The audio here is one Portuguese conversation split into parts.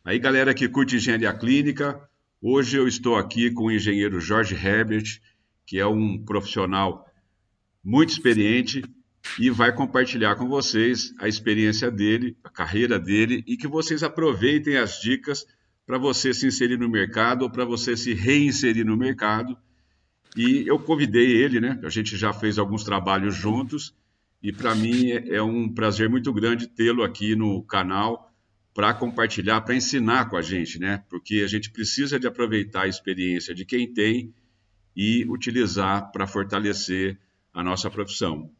Aí, galera que curte engenharia clínica, hoje eu estou aqui com o engenheiro Jorge Herbert, que é um profissional muito experiente e vai compartilhar com vocês a experiência dele, a carreira dele e que vocês aproveitem as dicas para você se inserir no mercado ou para você se reinserir no mercado. E eu convidei ele, né? A gente já fez alguns trabalhos juntos e para mim é um prazer muito grande tê-lo aqui no canal para compartilhar, para ensinar com a gente, né? Porque a gente precisa de aproveitar a experiência de quem tem e utilizar para fortalecer a nossa profissão.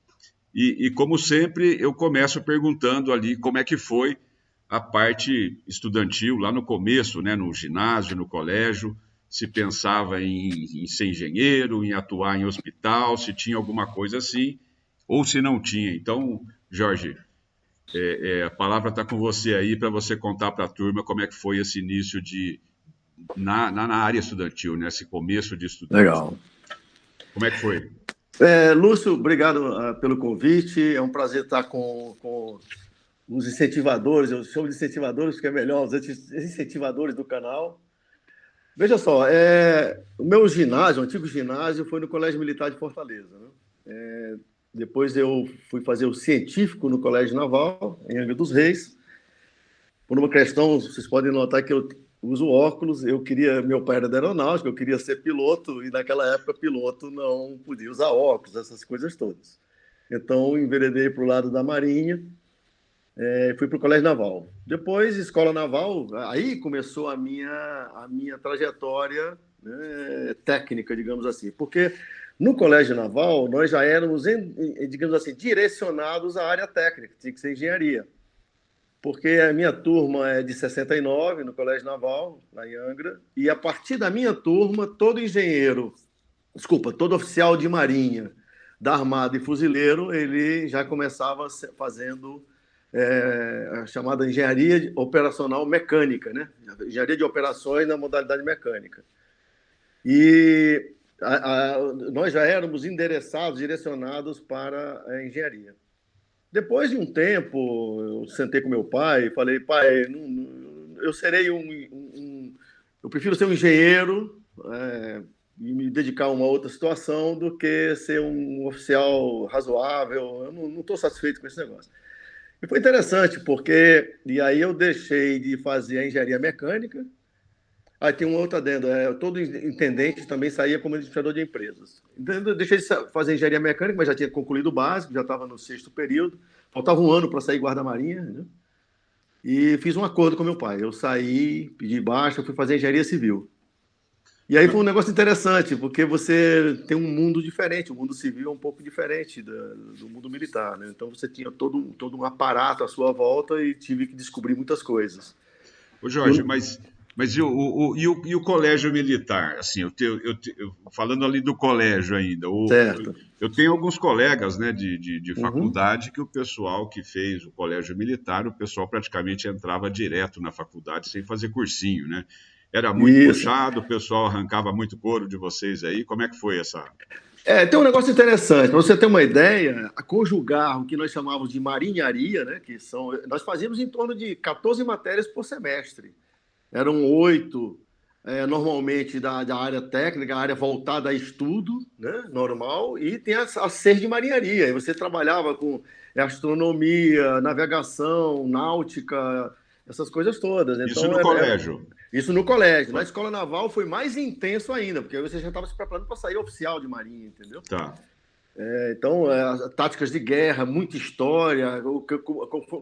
E como sempre, eu começo perguntando ali como é que foi a parte estudantil lá no começo, né? No ginásio, no colégio, se pensava em ser engenheiro, em atuar em hospital, se tinha alguma coisa assim, ou se não tinha. Então, Jorge, a palavra está com você aí para você contar para a turma como é que foi esse início na área estudantil, né? Esse começo de estudante. Legal. Como é que foi? Lúcio, obrigado pelo convite. É um prazer estar com os incentivadores, eu chamo de incentivadores porque é melhor, os incentivadores do canal. Veja só, o meu ginásio, o antigo ginásio, foi no Colégio Militar de Fortaleza, né? Depois eu fui fazer o científico no Colégio Naval, em Angra dos Reis. Por uma questão, vocês podem notar que eu uso óculos, meu pai era da aeronáutica, eu queria ser piloto, e naquela época piloto não podia usar óculos, essas coisas todas. Então, enveredei para o lado da Marinha, fui para o Colégio Naval. Depois, Escola Naval, aí começou a minha trajetória, né, técnica, digamos assim, porque no Colégio Naval nós já éramos, digamos assim, direcionados à área técnica, tinha que ser engenharia. Porque a minha turma é de 69, no Colégio Naval, lá em Angra, e a partir da minha turma, todo oficial de marinha da Armada e fuzileiro, ele já começava fazendo a chamada engenharia operacional mecânica, né? Engenharia de operações na modalidade mecânica. E nós já éramos direcionados para a engenharia. Depois de um tempo, eu sentei com meu pai e falei, pai, eu prefiro ser um engenheiro e me dedicar a uma outra situação do que ser um oficial razoável. Eu não estou satisfeito com esse negócio. E foi interessante, e aí eu deixei de fazer a engenharia mecânica. Aí tem uma outra adendo, todo intendente também saía como administrador de empresas. Então, eu deixei de fazer engenharia mecânica, mas já tinha concluído o básico, já estava no 6º período, faltava um ano para sair guarda-marinha, né? E fiz um acordo com meu pai. Eu saí, pedi baixa, fui fazer engenharia civil. E aí foi um negócio interessante, porque você tem um mundo diferente, o mundo civil é um pouco diferente do mundo militar, né? Então você tinha todo um aparato à sua volta e tive que descobrir muitas coisas. Ô Jorge, mas e o colégio militar? Assim, falando ali do colégio ainda, Certo. eu tenho alguns colegas, né, de faculdade que o pessoal que fez o colégio militar, o pessoal praticamente entrava direto na faculdade sem fazer cursinho, né? Era muito Isso. puxado, o pessoal arrancava muito couro de vocês aí. Como é que foi essa? Tem um negócio interessante, para você ter uma ideia, a conjugar o que nós chamávamos de marinharia, né, nós fazíamos em torno de 14 matérias por semestre. Eram 8, normalmente da área técnica, a área voltada a estudo, né, normal, e tem as 6 de marinharia. E você trabalhava com astronomia, navegação, náutica, essas coisas todas. Então, Isso no colégio? Isso no colégio. Na escola naval foi mais intenso ainda, porque aí você já estava se preparando para sair oficial de marinha, entendeu? Tá. Então, táticas de guerra, muita história,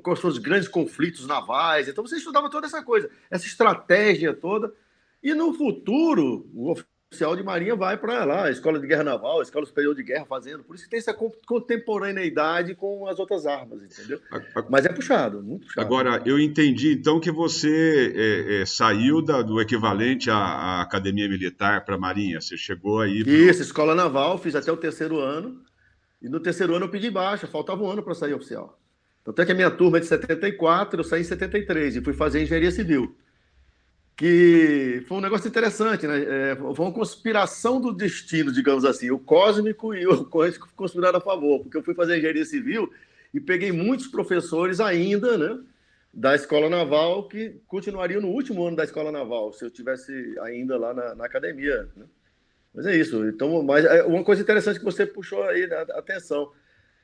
quais foram os grandes conflitos navais. Então, você estudava toda essa coisa, essa estratégia toda. E no futuro, o oficial de marinha vai para lá, a Escola de Guerra Naval, a Escola Superior de Guerra fazendo. Por isso que tem essa contemporaneidade com as outras armas, entendeu? Mas é puxado, muito puxado. Agora, eu entendi então que você saiu do equivalente à Academia Militar para a Marinha. Você chegou aí. Isso, Escola Naval, fiz até o 3º ano. E no 3º ano eu pedi baixa, faltava um ano para sair oficial. Tanto é que a minha turma é de 74, eu saí em 73 e fui fazer engenharia civil. Que foi um negócio interessante, né? Foi uma conspiração do destino, digamos assim. O cósmico e o quântico conspiraram a favor, porque eu fui fazer engenharia civil e peguei muitos professores ainda, né? da Escola Naval, que continuaria no último ano da Escola Naval, se eu tivesse ainda lá na academia, né? Mas é isso. Então, mas uma coisa interessante que você puxou aí a atenção.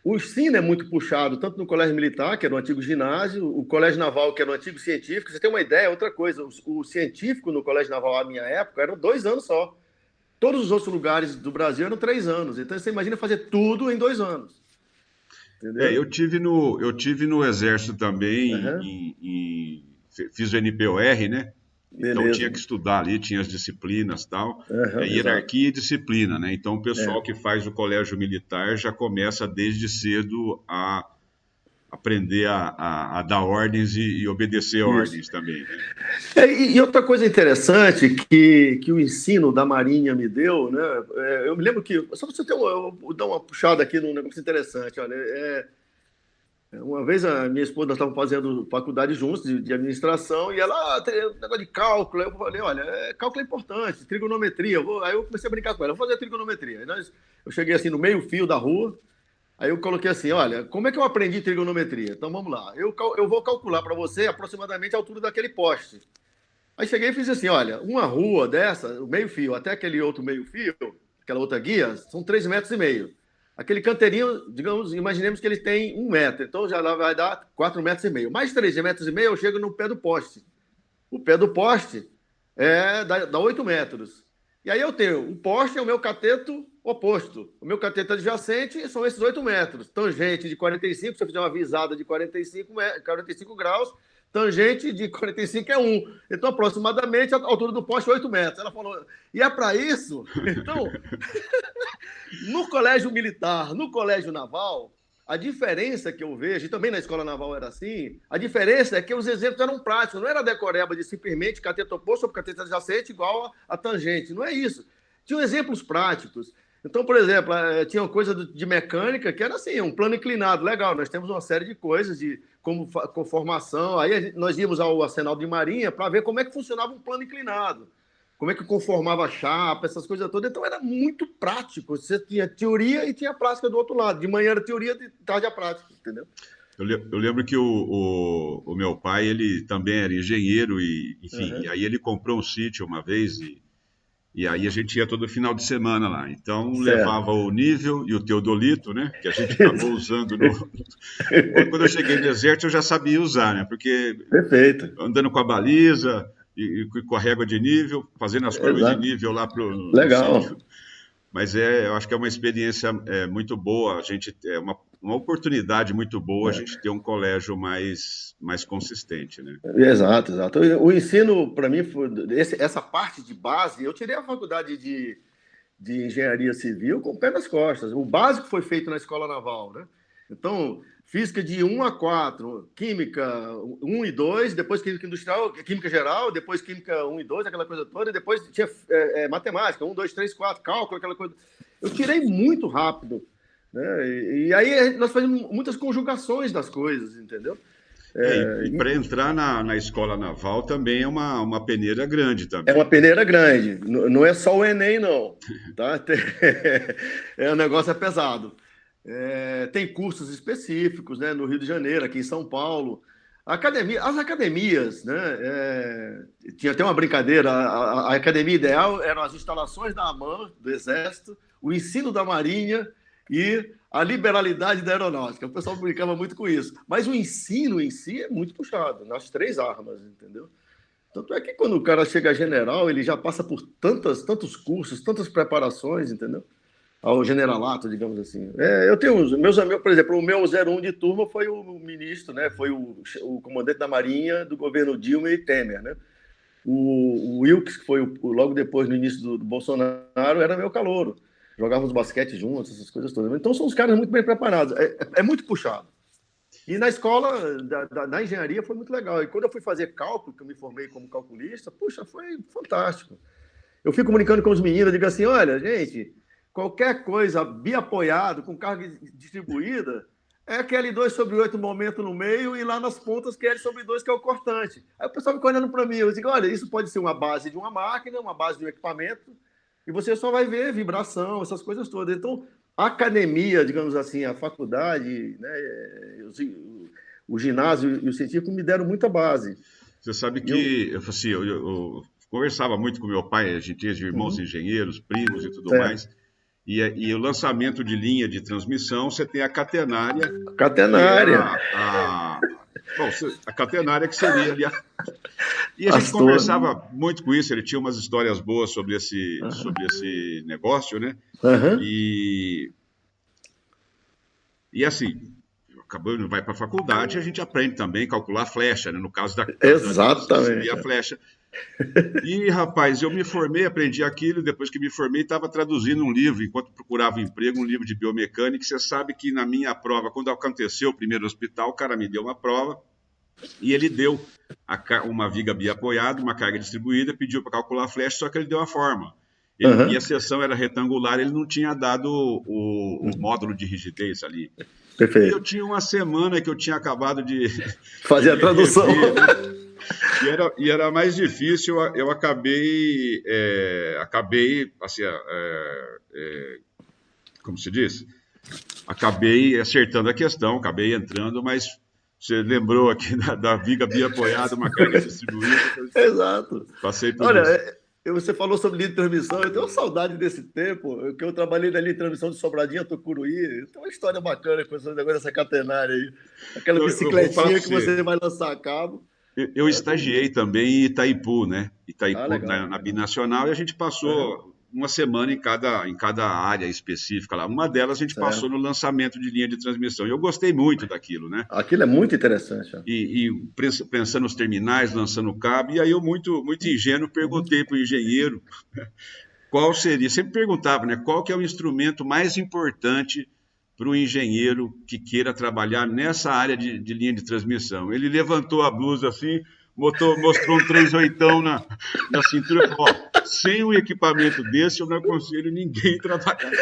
O ensino é muito puxado, tanto no colégio militar, que era o antigo ginásio, o colégio naval, que era o antigo científico. Você tem uma ideia, outra coisa, o científico no colégio naval, à minha época, eram 2 anos só. Todos os outros lugares do Brasil eram 3 anos. Então, você imagina fazer tudo em 2 anos. Entendeu? Eu tive no Exército também, Aham. fiz o NPOR, né? Então tinha Beleza. que estudar ali, tinha as disciplinas tal, Aham, exato. hierarquia e disciplina, né? Então o pessoal É. que faz o colégio militar já começa desde cedo a aprender a dar ordens e obedecer Isso. ordens também, né? E outra coisa interessante que o ensino da Marinha me deu, né? Eu me lembro que, só para você ter eu vou dar uma puxada aqui num negócio interessante, olha, uma vez a minha esposa, nós estávamos fazendo faculdade juntos de administração e ela, tem um negócio de cálculo, eu falei, olha, cálculo é importante, trigonometria, aí eu comecei a brincar com ela, vou fazer trigonometria. Eu cheguei assim no meio fio da rua, aí eu coloquei assim, olha, como é que eu aprendi trigonometria? Então vamos lá, eu vou calcular para você aproximadamente a altura daquele poste. Aí cheguei e fiz assim: olha, uma rua dessa, o meio-fio, até aquele outro meio-fio, aquela outra guia, são 3,5 metros. Aquele canteirinho, digamos, imaginemos que ele tem 1 metro, então já lá vai dar 4,5 metros. Mais 3,5 metros, eu chego no pé do poste. O pé do poste dá 8 metros. E aí eu tenho o poste é o meu cateto oposto. O meu cateto adjacente são esses 8 metros. Tangente de 45, se eu fizer uma visada de 45 graus, tangente de 45 é 1. Então, aproximadamente, a altura do poste é 8 metros. Ela falou, e é para isso? Então, no colégio militar, no colégio naval, a diferença que eu vejo, e também na escola naval era assim, a diferença é que os exemplos eram práticos, não era decoreba de simplesmente cateto oposto sobre cateto adjacente igual a tangente, não é isso. Tinham exemplos práticos. Então, por exemplo, tinha uma coisa de mecânica que era assim, um plano inclinado, legal, nós temos uma série de coisas de como conformação, aí nós íamos ao arsenal de marinha para ver como é que funcionava um plano inclinado, como é que conformava a chapa, essas coisas todas. Então era muito prático. Você tinha teoria e tinha prática do outro lado. De manhã era teoria, de tarde a prática, entendeu? Eu lembro que o meu pai, ele também era engenheiro e, enfim, e Uhum. aí ele comprou um sítio uma vez e aí a gente ia todo final de semana lá. Então Certo. levava o nível e o teodolito, né? Que a gente acabou usando no. Quando eu cheguei no deserto, eu já sabia usar, né? Porque Perfeito. andando com a baliza e com a régua de nível, fazendo as curvas de Exato. nível lá no sítio. Legal. Mas eu acho que é uma experiência muito boa. A gente é uma oportunidade muito boa a É. gente ter um colégio mais consistente, né? Exato, exato. O ensino, para mim, essa parte de base, eu tirei a faculdade de engenharia civil com o pé nas costas. O básico foi feito na escola naval, né? Então, física de 1 a 4, química 1 e 2, depois química industrial, química geral, depois química 1 e 2, aquela coisa toda, e depois tinha matemática, 1, 2, 3, 4, cálculo, aquela coisa. Eu tirei muito rápido, né? E aí nós fazemos muitas conjugações das coisas, entendeu? E para entrar na escola naval também é uma peneira grande É também, uma né? peneira grande, não é só o Enem, não. Tá? O negócio é pesado. Tem cursos específicos, né, no Rio de Janeiro, aqui em São Paulo. As academias, né, tinha até uma brincadeira, a academia ideal eram as instalações da AMAN, do Exército, o ensino da Marinha e a liberalidade da aeronáutica. O pessoal brincava muito com isso. Mas o ensino em si é muito puxado, nas 3 armas, entendeu? Tanto é que quando o cara chega a general, ele já passa por tantos cursos, tantas preparações, entendeu? Ao generalato, digamos assim. Eu tenho meus amigos, por exemplo, o meu 01 de turma foi o ministro, né? Foi o comandante da Marinha do governo Dilma e Temer, né? O Wilkes, que foi logo depois, no início do Bolsonaro, era meu calouro. Jogávamos basquete juntos, essas coisas todas. Então são os caras muito bem preparados. É muito puxado. E na escola da engenharia foi muito legal. E quando eu fui fazer cálculo, que eu me formei como calculista, puxa, foi fantástico. Eu fui comunicando com os meninos, digo assim, olha, gente, qualquer coisa biapoiado, com carga distribuída, é QL2/8 momento no meio e lá nas pontas QL/2, que é o cortante. Aí o pessoal fica olhando para mim, eu digo, olha, isso pode ser uma base de uma máquina, uma base de um equipamento, e você só vai ver vibração, essas coisas todas. Então, a academia, digamos assim, a faculdade, né, o ginásio e o científico me deram muita base. Você sabe que assim, eu conversava muito com meu pai, a gente tinha irmãos engenheiros, primos e tudo Certo. mais, e o lançamento de linha de transmissão, você tem a catenária, que é Catenária, bom, a catenária que seria ali e a gente pastor. conversava muito com isso, ele tinha umas histórias boas sobre esse negócio, né? Aham. E, e assim, acabando, vai para a faculdade, a gente aprende também a calcular flecha, né? No caso seria a Exatamente. flecha. E, rapaz, eu me formei, aprendi aquilo, depois que me formei, estava traduzindo um livro, enquanto procurava emprego, um livro de biomecânica. Você sabe que na minha prova, quando aconteceu o primeiro hospital, o cara me deu uma prova e ele deu uma viga biapoiada, uma carga distribuída, pediu para calcular a flecha, só que ele deu a forma. E a Aham. seção era retangular, ele não tinha dado o módulo de rigidez ali. E eu Perfeito. tinha uma semana que eu tinha acabado Fazer a de tradução. rever, né? E era mais difícil, eu acabei assim, como se diz? Acabei acertando a questão, acabei entrando, mas você lembrou aqui da viga biapoiada, uma carga distribuída, Exato. passei por Olha, isso. você falou sobre linha de transmissão, eu tenho saudade desse tempo, que eu trabalhei na linha de transmissão de Sobradinho a Tucuruí. Tem uma história bacana com esse negócio dessa catenária aí. Aquela Eu vou falar para bicicletinha que você, você vai lançar a cabo. eu estagiei também em Itaipu, né? Ah, Itaipu, legal, na legal. Binacional, e a gente Aham. passou uma semana em cada área específica lá. Uma delas a gente passou Certo. no lançamento de linha de transmissão. E eu gostei muito daquilo, né? Aquilo é muito interessante. Ó. Pensando nos terminais, lançando cabo, e aí eu, muito ingênuo, Uhum. perguntei para o engenheiro qual seria, sempre perguntava, né? Qual que é o instrumento mais importante para o engenheiro que queira trabalhar nessa área de linha de transmissão? Ele levantou a blusa assim, mostrou um 38 na cintura e falou: ó, sem um equipamento desse, eu não aconselho ninguém trabalhar.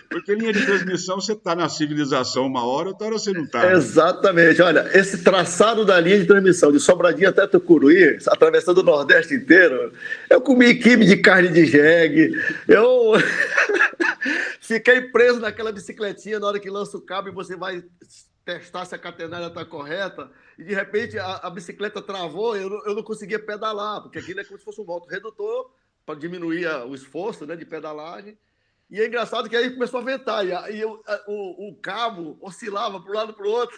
Porque linha de transmissão, você está na civilização uma hora, outra hora você não está, né? Exatamente. Olha, esse traçado da linha de transmissão de Sobradinho até Tucuruí, atravessando o Nordeste inteiro, eu comi quibe de carne de jegue, eu fiquei preso naquela bicicletinha na hora que lança o cabo e você vai testar se a catenária está correta, e de repente a bicicleta travou, eu não conseguia pedalar, porque aquilo é como se fosse um moto redutor para diminuir o esforço, né, de pedalagem. E é engraçado que aí começou a ventar, o cabo oscilava para um lado e para o outro,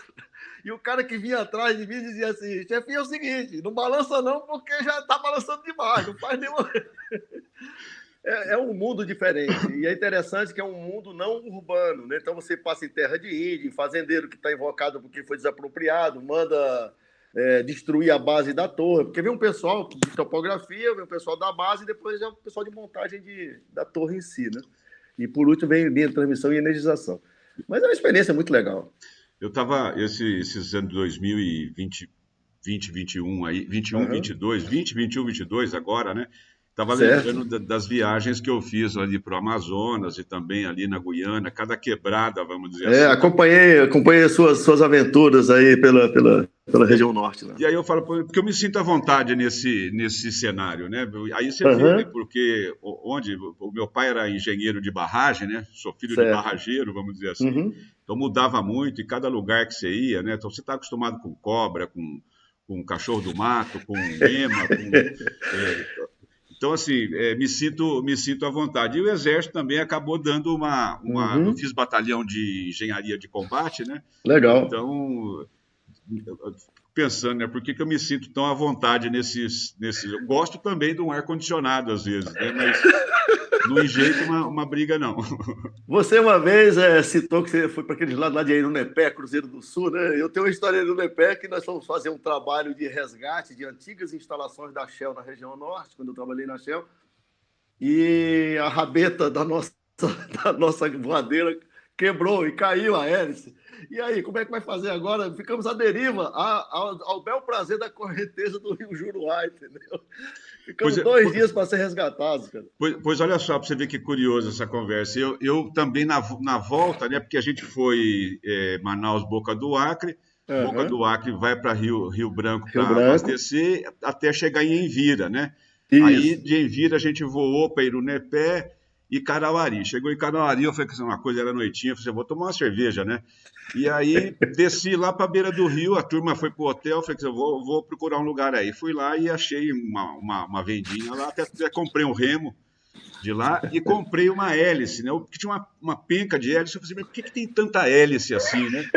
e o cara que vinha atrás de mim dizia assim: chefinho, é o seguinte, não balança não, porque já está balançando demais, não faz nenhum. É um mundo diferente, e é interessante que é um mundo não urbano, né? Então você passa em terra de índio, fazendeiro que está invocado porque foi desapropriado, manda destruir a base da torre, porque vem um pessoal de topografia, vem um pessoal da base, e depois é o pessoal de montagem da torre em si, né? E por último vem linha de transmissão e energização. Mas é uma experiência muito legal. Eu estava, esses anos de 2020, 20, 21, aí, 21, Uhum. 22, 20, 21, 22 agora, né? Estava lembrando Certo. das viagens que eu fiz ali para o Amazonas e também ali na Guiana, cada quebrada, vamos dizer assim. Acompanhei suas aventuras aí pela região norte. Né? E aí eu falo, porque eu me sinto à vontade nesse cenário, né? Aí você vê, né? Uhum. Porque onde o meu pai era engenheiro de barragem, né? Sou filho de Certo. barrageiro, vamos dizer assim. Uhum. Então mudava muito e cada lugar que você ia, né? Então você está acostumado com cobra, com cachorro do mato, com ema, é, então assim me sinto à vontade. E o exército também acabou dando eu Uhum. fiz batalhão de engenharia de combate, né? Legal. Então pensando, né? Por que eu me sinto tão à vontade nesses. Eu gosto também de um ar-condicionado, às vezes, né? Mas não enjeita uma briga, não. Você uma vez citou que você foi para aqueles lados lá de Irunepé, Cruzeiro do Sul, né? Eu tenho uma história de Irunepé que nós fomos fazer um trabalho de resgate de antigas instalações da Shell na região norte, quando eu trabalhei na Shell, e a rabeta da nossa voadeira quebrou e caiu a hélice. E aí, como é que vai fazer agora? Ficamos à deriva, ao bel prazer da correnteza do Rio Juruá, entendeu? Pois, Ficamos 2 dias para ser resgatados, cara. pois olha só, para você ver que curioso essa conversa. Eu também, na volta, né? Porque a gente foi Manaus, Boca do Acre. Boca Uhum. do Acre vai para Rio Branco Rio para Branco. abastecer até chegar em Envira, né? Aí Isso. de Envira a gente voou para Irunepé e Carauari. Chegou em Carauari, eu falei que uma coisa era noitinha, eu falei, vou tomar uma cerveja, né? E aí desci lá para a beira do rio, a turma foi pro hotel, falei que eu vou procurar um lugar aí. Fui lá e achei uma vendinha lá, até comprei um remo de lá e comprei uma hélice, né? Porque tinha uma penca de hélice, eu falei, mas por que tem tanta hélice assim, né?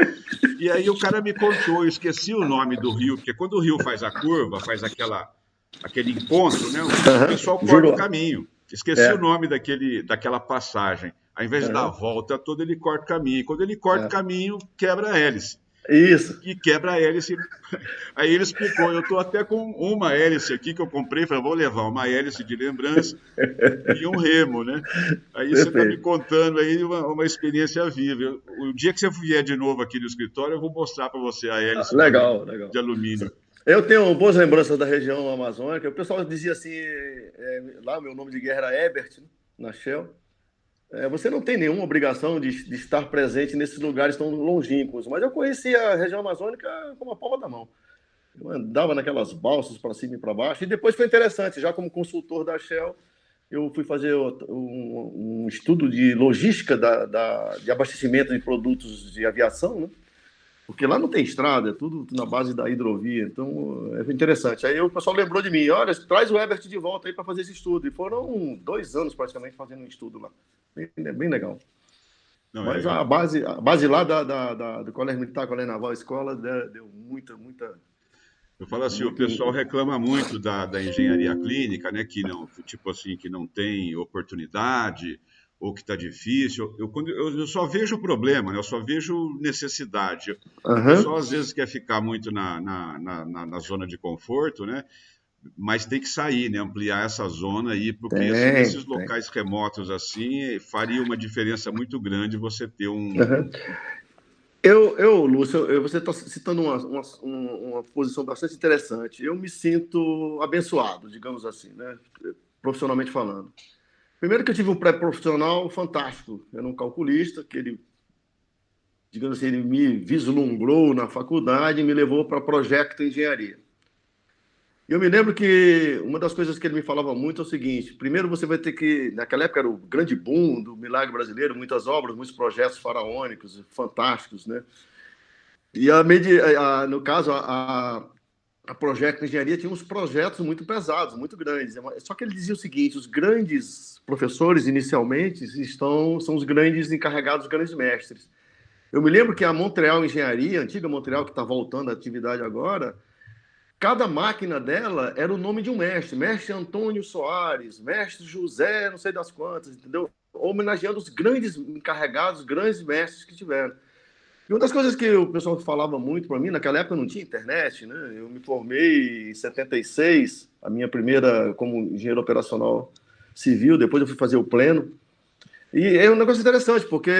E aí o cara me contou, eu esqueci o nome do rio, porque quando o rio faz a curva, faz aquele encontro, né? O pessoal corta o Juro. caminho. Esqueci o É. nome daquela passagem. Ao invés de dar a Aham. volta toda, ele corta o caminho. E quando ele corta o É. caminho, quebra a hélice. Isso. E quebra a hélice. Aí ele explicou, eu estou até com uma hélice aqui que eu comprei, falei, vou levar uma hélice de lembrança e um remo, né? Aí você está me Perfeito. contando aí uma experiência viva. O dia que você vier de novo aqui no escritório, eu vou mostrar para você a hélice Legal, legal. de alumínio. Eu tenho boas lembranças da região amazônica. O pessoal dizia assim, lá meu nome de guerra era Ebert, né, na Shell. Você não tem nenhuma obrigação de estar presente nesses lugares tão longínquos, mas eu conhecia a região amazônica como a palma da mão. Eu andava naquelas balsas para cima e para baixo, e depois foi interessante, já como consultor da Shell, eu fui fazer um estudo de logística de abastecimento de produtos de aviação, né? Porque lá não tem estrada, é tudo na base da hidrovia, então é interessante. Aí o pessoal lembrou de mim, olha, traz o Ebert de volta aí para fazer esse estudo. E foram 2 anos praticamente fazendo um estudo lá. Bem legal. Não, Mas a base lá do Colégio Militar, Colégio Naval, Escola, deu muita, muita, eu falo assim, o muita. pessoal reclama muito da engenharia clínica, né? Que não, tipo assim, que não tem oportunidade ou que está difícil. Eu só vejo problema, né? Eu só vejo necessidade. O pessoal Aham. às vezes quer ficar muito na zona de conforto, né? Mas tem que sair, né? Ampliar essa zona aí, porque assim, Tem, nesses tem. locais remotos assim, faria uma diferença muito grande você ter Aham. Lúcio, você está citando uma posição bastante interessante. Eu me sinto abençoado, digamos assim, né? Profissionalmente falando. Primeiro que eu tive um pré-profissional fantástico. Era um calculista que ele, digamos assim, ele me vislumbrou na faculdade e me levou para projeto de engenharia. Eu me lembro que uma das coisas que ele me falava muito é o seguinte: primeiro você vai ter que, naquela época era o grande boom do milagre brasileiro, muitas obras, muitos projetos faraônicos, fantásticos, né? E no caso, a Projeto de Engenharia tinha uns projetos muito pesados, muito grandes. Só que ele dizia o seguinte: os grandes professores, inicialmente, são os grandes encarregados, os grandes mestres. Eu me lembro que a Montreal Engenharia, a antiga Montreal, que está voltando à atividade agora, cada máquina dela era o nome de um mestre. Mestre Antônio Soares, mestre José, não sei das quantas, entendeu? Homenageando os grandes encarregados, os grandes mestres que tiveram. E uma das coisas que o pessoal falava muito para mim, naquela época não tinha internet, né? Eu me formei em 76, a minha primeira como engenheiro operacional civil, depois eu fui fazer o pleno. E é um negócio interessante, porque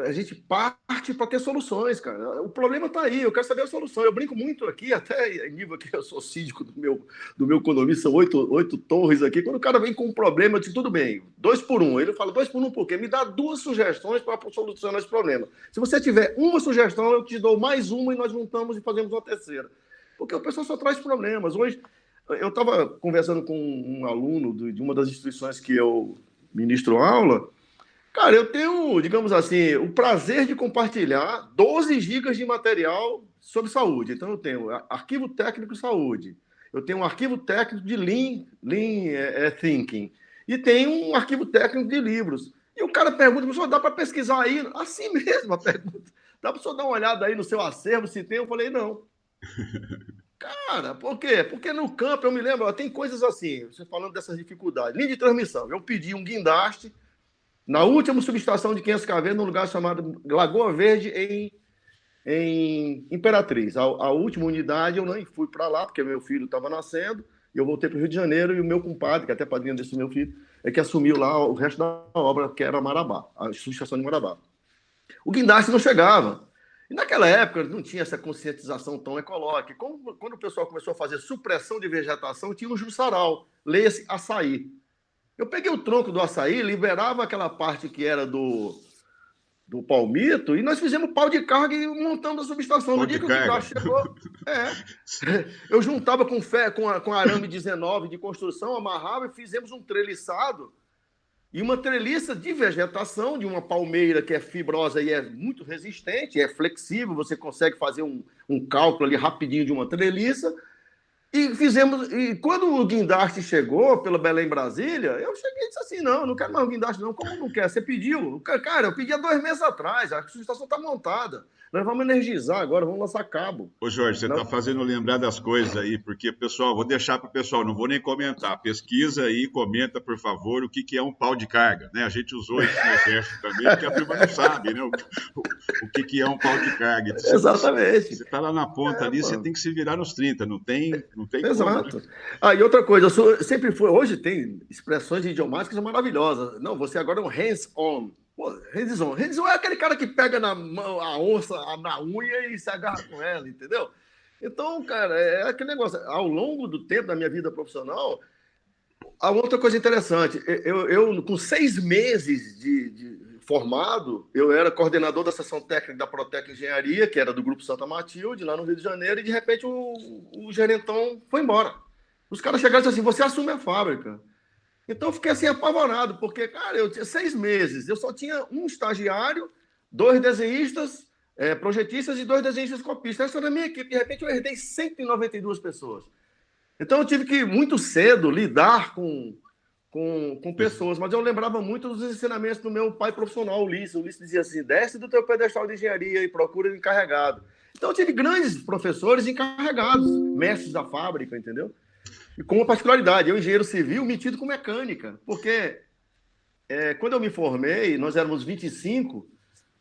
a gente parte para ter soluções, cara. O problema está aí, eu quero saber a solução. Eu brinco muito aqui, até em nível que eu sou síndico do meu condomínio, são oito torres aqui. Quando o cara vem com um problema, eu digo, tudo bem, 2 por 1. Ele fala, 2 por 1 por quê? Me dá 2 sugestões para solucionar esse problema. Se você tiver uma sugestão, eu te dou mais uma e nós juntamos e fazemos uma terceira. Porque o pessoal só traz problemas. Hoje, eu estava conversando com um aluno de uma das instituições que eu ministro aula. Cara, eu tenho, digamos assim, o prazer de compartilhar 12 gigas de material sobre saúde. Então, eu tenho arquivo técnico de saúde, eu tenho um arquivo técnico de Lean Thinking, e tenho um arquivo técnico de livros. E o cara pergunta, professor, dá para pesquisar aí? Assim mesmo a pergunta. Dá para o senhor dar uma olhada aí no seu acervo, se tem? Eu falei, não. Cara, por quê? Porque no campo, eu me lembro, tem coisas assim, você falando dessas dificuldades. Linha de transmissão, eu pedi um guindaste na última subestação de 500 kV, num lugar chamado Lagoa Verde, em Imperatriz. A última unidade eu não fui para lá, porque meu filho estava nascendo, e eu voltei para o Rio de Janeiro, e o meu compadre, que é até padrinho desse meu filho, é que assumiu lá o resto da obra, que era Marabá, a subestação de Marabá. O guindaste não chegava. E naquela época não tinha essa conscientização tão ecológica. Quando o pessoal começou a fazer supressão de vegetação, tinha um jussaral, leia-se açaí. Eu peguei o tronco do açaí, liberava aquela parte que era do palmito, e nós fizemos pau de carga e montamos a subestação. Pau No de dia que o carga. guindaste chegou, eu juntava com arame 19 de construção, amarrava e fizemos um treliçado. e uma treliça de vegetação de uma palmeira que é fibrosa e é muito resistente, é flexível, você consegue fazer um cálculo ali rapidinho de uma treliça. E quando o guindaste chegou pela Belém Brasília, eu cheguei e disse assim: não, não quero mais o guindaste, não. Como não quer? Você pediu? Cara, eu pedi há 2 meses atrás, a subestação está montada. Nós vamos energizar agora, vamos lançar cabo. Ô, Jorge, você está Não? fazendo lembrar das coisas aí, porque, pessoal, vou deixar para o pessoal, não vou nem comentar. Pesquisa aí, comenta, por favor, o que, que é um pau de carga, né? A gente usou isso no Exército também, porque a turma não sabe, né? O que, que é um pau de carga. Exatamente. Você está lá na ponta ali, você Pô. tem que se virar nos 30, não tem como, né? Exato. Ah, e outra coisa, sempre foi. Hoje tem expressões idiomáticas maravilhosas. Não, você agora é um hands-on. Pô, hands-on. Hands-on é aquele cara que pega na mão a onça, na unha e se agarra com ela, entendeu? Então, cara, é aquele negócio. Ao longo do tempo da minha vida profissional, há outra coisa interessante. Eu com 6 meses de formado, eu era coordenador da seção técnica da Protec Engenharia, que era do Grupo Santa Matilde, lá no Rio de Janeiro, e de repente o gerentão foi embora. Os caras chegaram e disseram assim: você assume a fábrica. Então eu fiquei assim apavorado, porque, cara, eu tinha 6 meses, eu só tinha um estagiário, 2 desenhistas, projetistas e 2 desenhistas copistas. Essa era a minha equipe. De repente eu herdei 192 pessoas. Então eu tive que, muito cedo, lidar com pessoas, mas eu lembrava muito dos ensinamentos do meu pai profissional, Ulisses. O Ulisses dizia assim: desce do teu pedestal de engenharia e procura o encarregado. Então eu tive grandes professores encarregados, mestres da fábrica, entendeu? E com uma particularidade, eu, engenheiro civil, metido com mecânica, porque quando eu me formei, nós éramos 25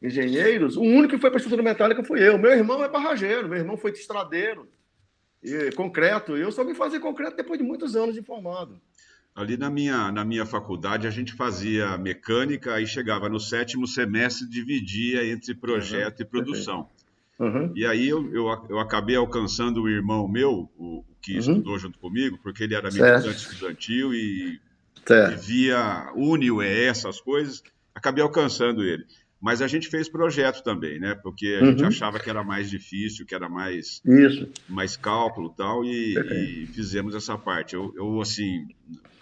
engenheiros, o único que foi para a estrutura metálica fui eu. Meu irmão é barrageiro, meu irmão foi estradeiro, concreto. Eu só vim fazer concreto depois de muitos anos de formado. Ali na minha faculdade, a gente fazia mecânica, aí chegava no 7º semestre, dividia entre Uhum, projeto e perfeito. produção. Uhum, E aí eu acabei alcançando o irmão meu, o que estudou uhum, junto comigo, porque ele era militante certo, estudantil e certo. via UniUE, essas coisas, acabei alcançando ele. Mas a gente fez projeto também, né? Porque a gente Uhum, achava que era mais difícil, que era isso, mais cálculo e tal, perfeito. e fizemos essa parte. Eu, assim,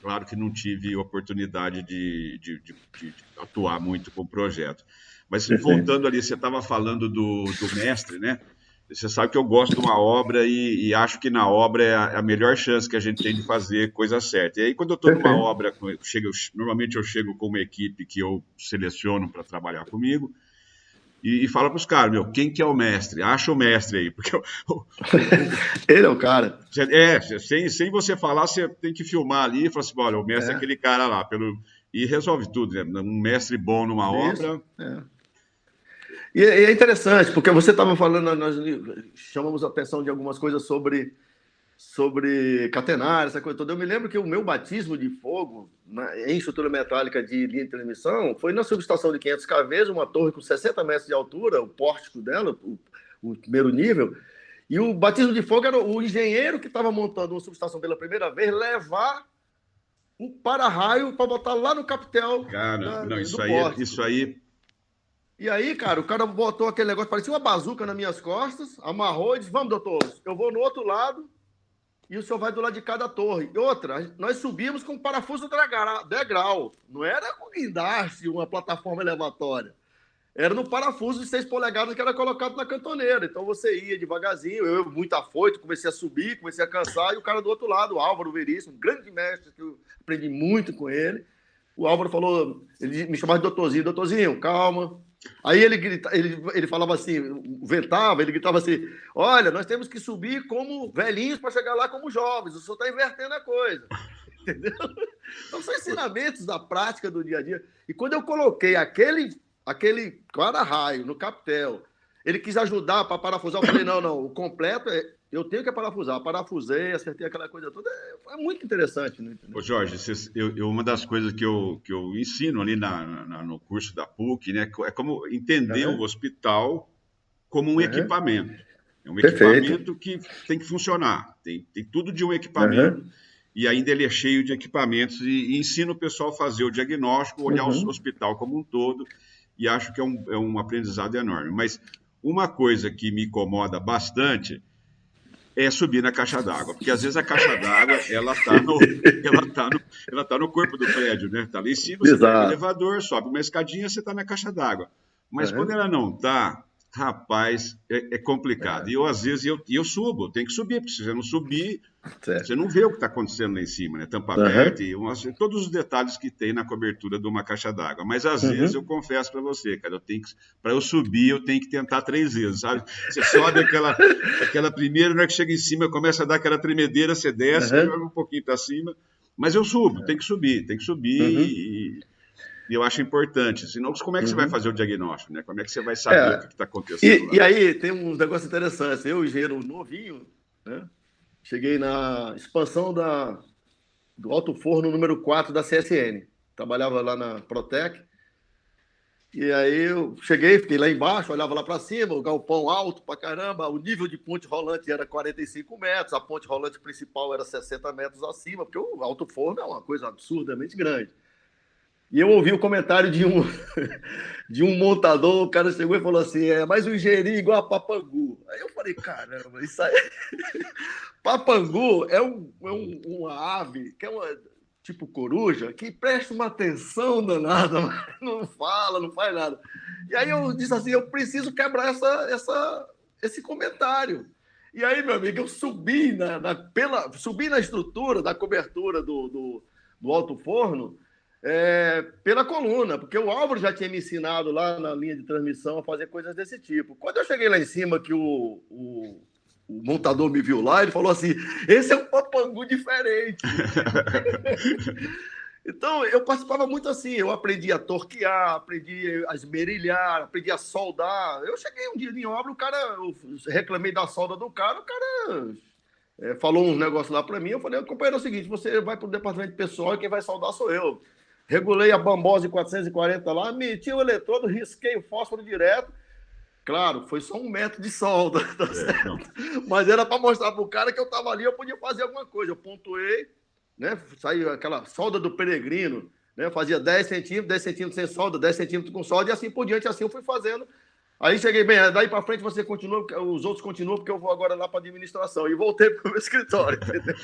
claro que não tive oportunidade de atuar muito com o projeto. Mas Perfeito. voltando ali, você estava falando do mestre, né? Você sabe que eu gosto de uma obra e acho que na obra é a melhor chance que a gente tem de fazer coisa certa. E aí, quando eu estou numa Perfeito. obra, normalmente eu chego com uma equipe que eu seleciono para trabalhar comigo, e fala para os caras: meu, quem que é o mestre? Acha o mestre aí, porque Ele é o cara. sem você falar, você tem que filmar ali e falar assim: olha, o mestre é É, aquele cara lá, e resolve tudo, né? Um mestre bom numa isso. obra. É. E é interessante, porque você estava falando, nós chamamos a atenção de algumas coisas sobre catenário, essa coisa toda. Eu me lembro que o meu batismo de fogo em estrutura metálica de linha de transmissão foi na subestação de 500 kV, uma torre com 60 metros de altura, o pórtico dela, o primeiro nível. E o batismo de fogo era o engenheiro que estava montando uma subestação pela primeira vez levar um para-raio para botar lá no capitel Cara, não, do isso pórtico. aí, E aí, cara, o cara botou aquele negócio, parecia uma bazuca nas minhas costas, amarrou e disse: vamos, doutor, eu vou no outro lado e o senhor vai do lado de cada torre. E outra, nós subimos com parafuso degrau. Não era com guindaste, uma plataforma elevatória. Era no parafuso de 6 polegadas que era colocado na cantoneira. Então você ia devagarzinho, eu muito afoito, comecei a subir, comecei a cansar, e o cara do outro lado, o Álvaro Veríssimo, um grande mestre, que eu aprendi muito com ele. O Álvaro falou, ele me chamava de doutorzinho, calma. Aí ele falava assim, ventava, ele gritava assim: olha, nós temos que subir como velhinhos para chegar lá como jovens, o senhor está invertendo a coisa. Entendeu? Então são ensinamentos da prática do dia a dia. E quando eu coloquei aquele para-raio no capitel, ele quis ajudar para parafusar, eu falei: não, não, o completo eu tenho que parafusar. Parafusei, acertei aquela coisa toda. É muito interessante, né? ô Jorge, uma das coisas que eu ensino ali no curso da PUC, né, é como entender o Uhum, hospital como um uhum, equipamento. É um perfeito. equipamento que tem que funcionar, tem tudo de um equipamento, Uhum, e ainda ele é cheio de equipamentos, e ensina o pessoal a fazer o diagnóstico, olhar o uhum, hospital como um todo, e acho que é um aprendizado enorme. Mas uma coisa que me incomoda bastante é subir na caixa d'água, porque às vezes a caixa d'água ela tá no corpo do prédio, né? Tá lá em cima, você pega o Exato. elevador, sobe uma escadinha, você tá na caixa d'água. Mas quando Aham. ela não tá, rapaz, é complicado. E eu às vezes eu subo, tem que subir, porque se você não subir, você Certo. não vê o que está acontecendo lá em cima, né? Tampa aberta Aham. e todos os detalhes que tem na cobertura de uma caixa d'água. Mas às vezes eu Uhum. confesso para você, cara, para eu subir, eu tenho que tentar 3 vezes, sabe? Você sobe aquela primeira, na hora que chega em cima, começa a dar aquela tremedeira, você desce, aí Aham. joga um pouquinho para cima. Mas eu subo, tem que subir Uhum. e eu acho importante. Senão, como é que você vai Uhum. fazer o diagnóstico, né? Como é que você vai saber o que É, está acontecendo e lá? aí tem um negócio interessante. Eu, engenheiro novinho, né? Cheguei na expansão do alto forno número 4 da CSN. Trabalhava lá na Protec. E aí eu cheguei, fiquei lá embaixo, olhava lá para cima, o galpão alto pra caramba, o nível de ponte rolante era 45 metros, a ponte rolante principal era 60 metros acima, porque o alto forno é uma coisa absurdamente grande. E eu ouvi o comentário de um montador, o cara chegou e falou assim: mas o engenheirinho igual a Papangu. Aí eu falei: caramba, isso aí. Papangu uma ave, que é uma tipo coruja, que presta uma atenção danada, mas não fala, não faz nada. E aí eu disse assim: eu preciso quebrar esse comentário. E aí, meu amigo, eu subi subi na estrutura da cobertura do alto forno pela coluna, porque o Álvaro já tinha me ensinado lá na linha de transmissão a fazer coisas desse tipo. Quando eu cheguei lá em cima, que o montador me viu lá, ele falou assim: esse é um papangu diferente. Então, eu participava muito assim, eu aprendi a torquear, aprendi a esmerilhar, aprendi a soldar. Eu cheguei um dia em obra, eu reclamei da solda do cara, o cara falou uns negócios lá para mim, eu falei: companheiro, é o seguinte, você vai para o departamento de pessoal e quem vai soldar sou eu. Regulei a bambose 440 lá, meti o eletrodo, risquei o fósforo direto. Claro, foi só 1 metro de solda, tá Não. certo? Mas era para mostrar para o cara que eu estava ali, eu podia fazer alguma coisa. Eu pontuei, né? Saiu aquela solda do peregrino, né? Fazia 10 centímetros, 10 centímetros sem solda, 10 centímetros com solda, e assim por diante, assim eu fui fazendo. Aí cheguei bem, daí para frente você continua, os outros continuam, porque eu vou agora lá para a administração. E voltei para o meu escritório, entendeu?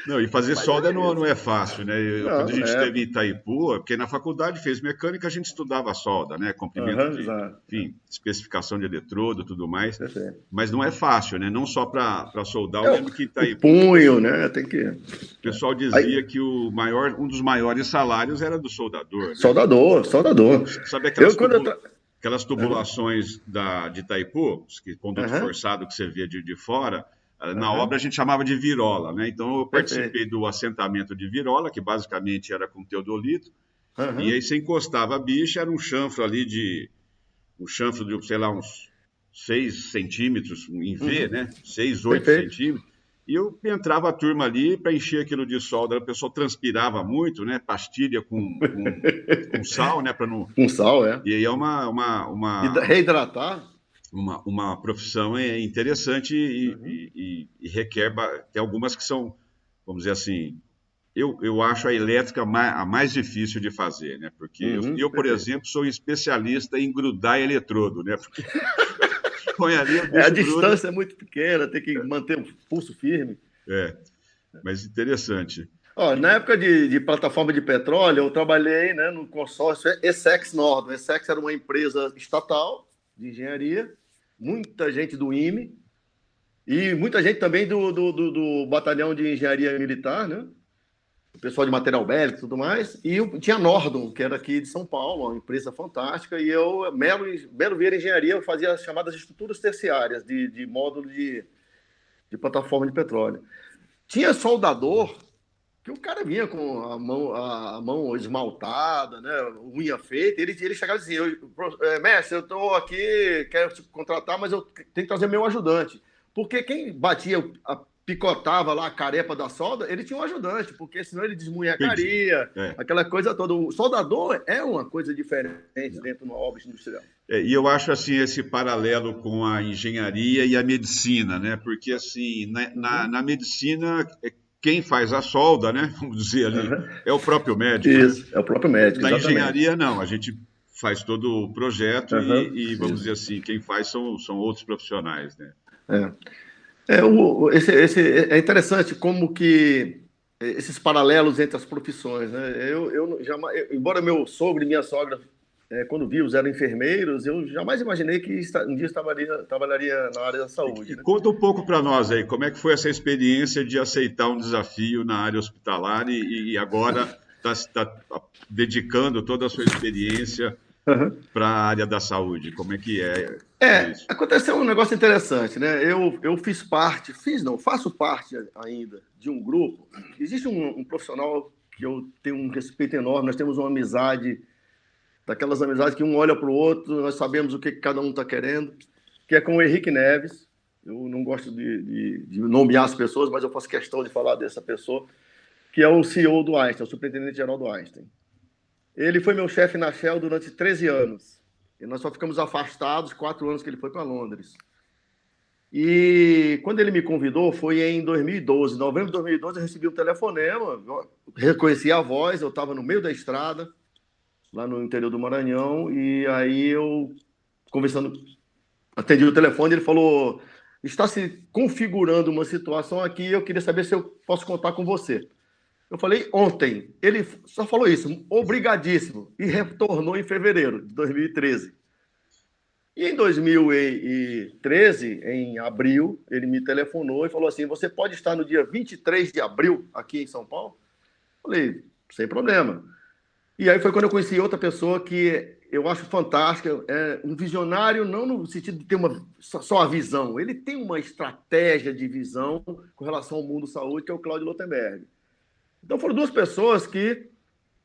Não, e fazer Mas solda é não isso. é fácil, né? Quando a Não, gente esteve em Itaipu, porque na faculdade fez mecânica, a gente estudava solda, né? Comprimento Aham, de, exato. enfim, especificação de eletrodo, tudo mais. Perfeito. Mas não é fácil, né? Não só para soldar. Eu É, lembro que em o Itaipu punho, né? Tem que. o pessoal Aí, dizia que um dos maiores salários era do soldador, né? soldador, soldador. Sabe Eu, quando eu. aquelas Aham, tubulações de Itaipu, que conduto aham, forçado que você via de fora, na aham, obra a gente chamava de virola, né? Então eu perfeito. participei do assentamento de virola, que basicamente era com teodolito, e aí Aham, você encostava a bicha, era um chanfro de, sei lá, uns 6 centímetros em V, uhum, né? 6, 8 perfeito. centímetros. E eu entrava a turma ali para encher aquilo de solda. O pessoal transpirava muito, né? Pastilha com sal, né? Para não. Com sal, é. E aí é Reidratar. uma profissão interessante Uhum, e requer. Tem algumas que são, vamos dizer assim, eu acho a elétrica a mais difícil de fazer, né? Porque por perfeito. exemplo, sou especialista em grudar eletrodo, né? Porque põe ali, o A bicho gruda. distância é muito pequena, tem que manter o pulso firme. É, mas interessante. Ó, E- na época de plataforma de petróleo, eu trabalhei, né, no consórcio Essex Nord. O Essex era uma empresa estatal de engenharia, muita gente do IME e muita gente também do Batalhão de Engenharia Militar, né? O pessoal de material bélico e tudo mais. E tinha a Nordon, que era aqui de São Paulo, uma empresa fantástica. E eu, Melo Vieira Engenharia, eu fazia as chamadas estruturas terciárias de módulo de plataforma de petróleo. Tinha soldador que o cara vinha com a mão esmaltada, né, unha feita, ele chegava assim: mestre, eu estou aqui, quero te contratar, mas eu tenho que trazer meu ajudante. Porque quem picotava lá a carepa da solda, ele tinha um ajudante, porque senão ele Entendi. desmunhecaria, É. aquela coisa toda. O soldador é uma coisa diferente dentro de uma obra industrial. E eu acho assim esse paralelo com a engenharia e a medicina, né? Porque assim, na Uhum. medicina, quem faz a solda, né? Vamos dizer ali, Uhum. é o próprio médico, né? Isso, é o próprio médico, Na exatamente. engenharia, não. A gente faz todo o projeto Uhum. e vamos dizer Isso. assim, quem faz são outros profissionais, né? É. É interessante como que esses paralelos entre as profissões, né? Eu jamais, embora meu sogro e minha sogra, quando vivos, eram enfermeiros, eu jamais imaginei que um dia trabalharia na área da saúde, E né? conta um pouco para nós aí, como é que foi essa experiência de aceitar um desafio na área hospitalar e agora está dedicando toda a sua experiência Uhum. para a área da saúde? Como é que é isso? Aconteceu um negócio interessante, né? Eu faço parte ainda de um grupo. Existe um profissional que eu tenho um respeito enorme, nós temos uma amizade, daquelas amizades que um olha para o outro, nós sabemos o que cada um está querendo, que é com o Henrique Neves. Eu não gosto de nomear as pessoas, mas eu faço questão de falar dessa pessoa, que é o CEO do Einstein, o superintendente-geral do Einstein. Ele foi meu chefe na Shell durante 13 anos. E nós só ficamos afastados 4 anos que ele foi para Londres. E quando ele me convidou, foi em 2012. Em novembro de 2012, eu recebi um telefonema, eu reconheci a voz, eu estava no meio da estrada, lá no interior do Maranhão, e aí eu, conversando, atendi o telefone, ele falou: está se configurando uma situação aqui, eu queria saber se eu posso contar com você. Eu falei ontem. Ele só falou isso, obrigadíssimo, e retornou em fevereiro de 2013. E em 2013, em abril, ele me telefonou e falou assim: você pode estar no dia 23 de abril aqui em São Paulo? Eu falei: sem problema. E aí foi quando eu conheci outra pessoa que eu acho fantástica, é um visionário, não no sentido de ter só a visão, ele tem uma estratégia de visão com relação ao mundo saúde, que é o Claudio Lotenberg. Então foram duas pessoas que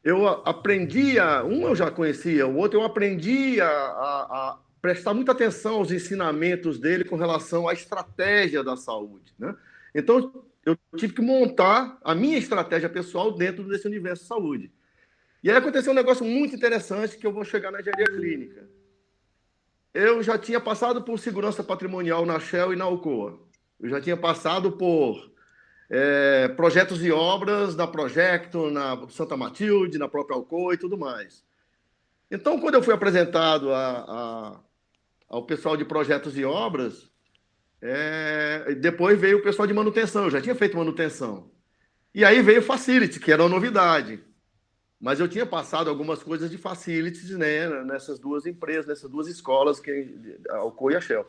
eu aprendi um eu já conhecia, o outro eu aprendi a prestar muita atenção aos ensinamentos dele com relação à estratégia da saúde, né? Então eu tive que montar a minha estratégia pessoal dentro desse universo de saúde. E aí aconteceu um negócio muito interessante que eu vou chegar na engenharia clínica. Eu já tinha passado por segurança patrimonial na Shell e na Alcoa. Eu já tinha passado por projetos e obras na Projecto, na Santa Matilde, na própria Alcoa e tudo mais. Então, quando eu fui apresentado ao pessoal de projetos e obras, depois veio o pessoal de manutenção. Eu já tinha feito manutenção. E aí veio Facility, que era uma novidade. Mas eu tinha passado algumas coisas de facilities, né, nessas duas empresas, nessas duas escolas, a Alcoa e a Shell.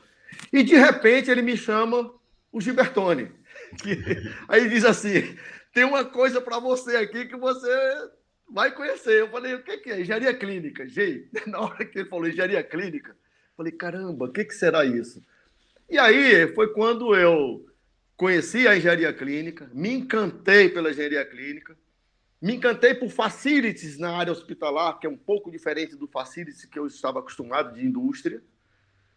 E, de repente, ele me chama o Gilbertone. Aí diz assim: tem uma coisa para você aqui que você vai conhecer. Eu falei: o que é? Engenharia clínica. Gente, na hora que ele falou engenharia clínica, eu falei: caramba, o que será isso? E aí foi quando eu conheci a engenharia clínica, me encantei pela engenharia clínica, me encantei por facilities na área hospitalar, que é um pouco diferente do facilities que eu estava acostumado de indústria,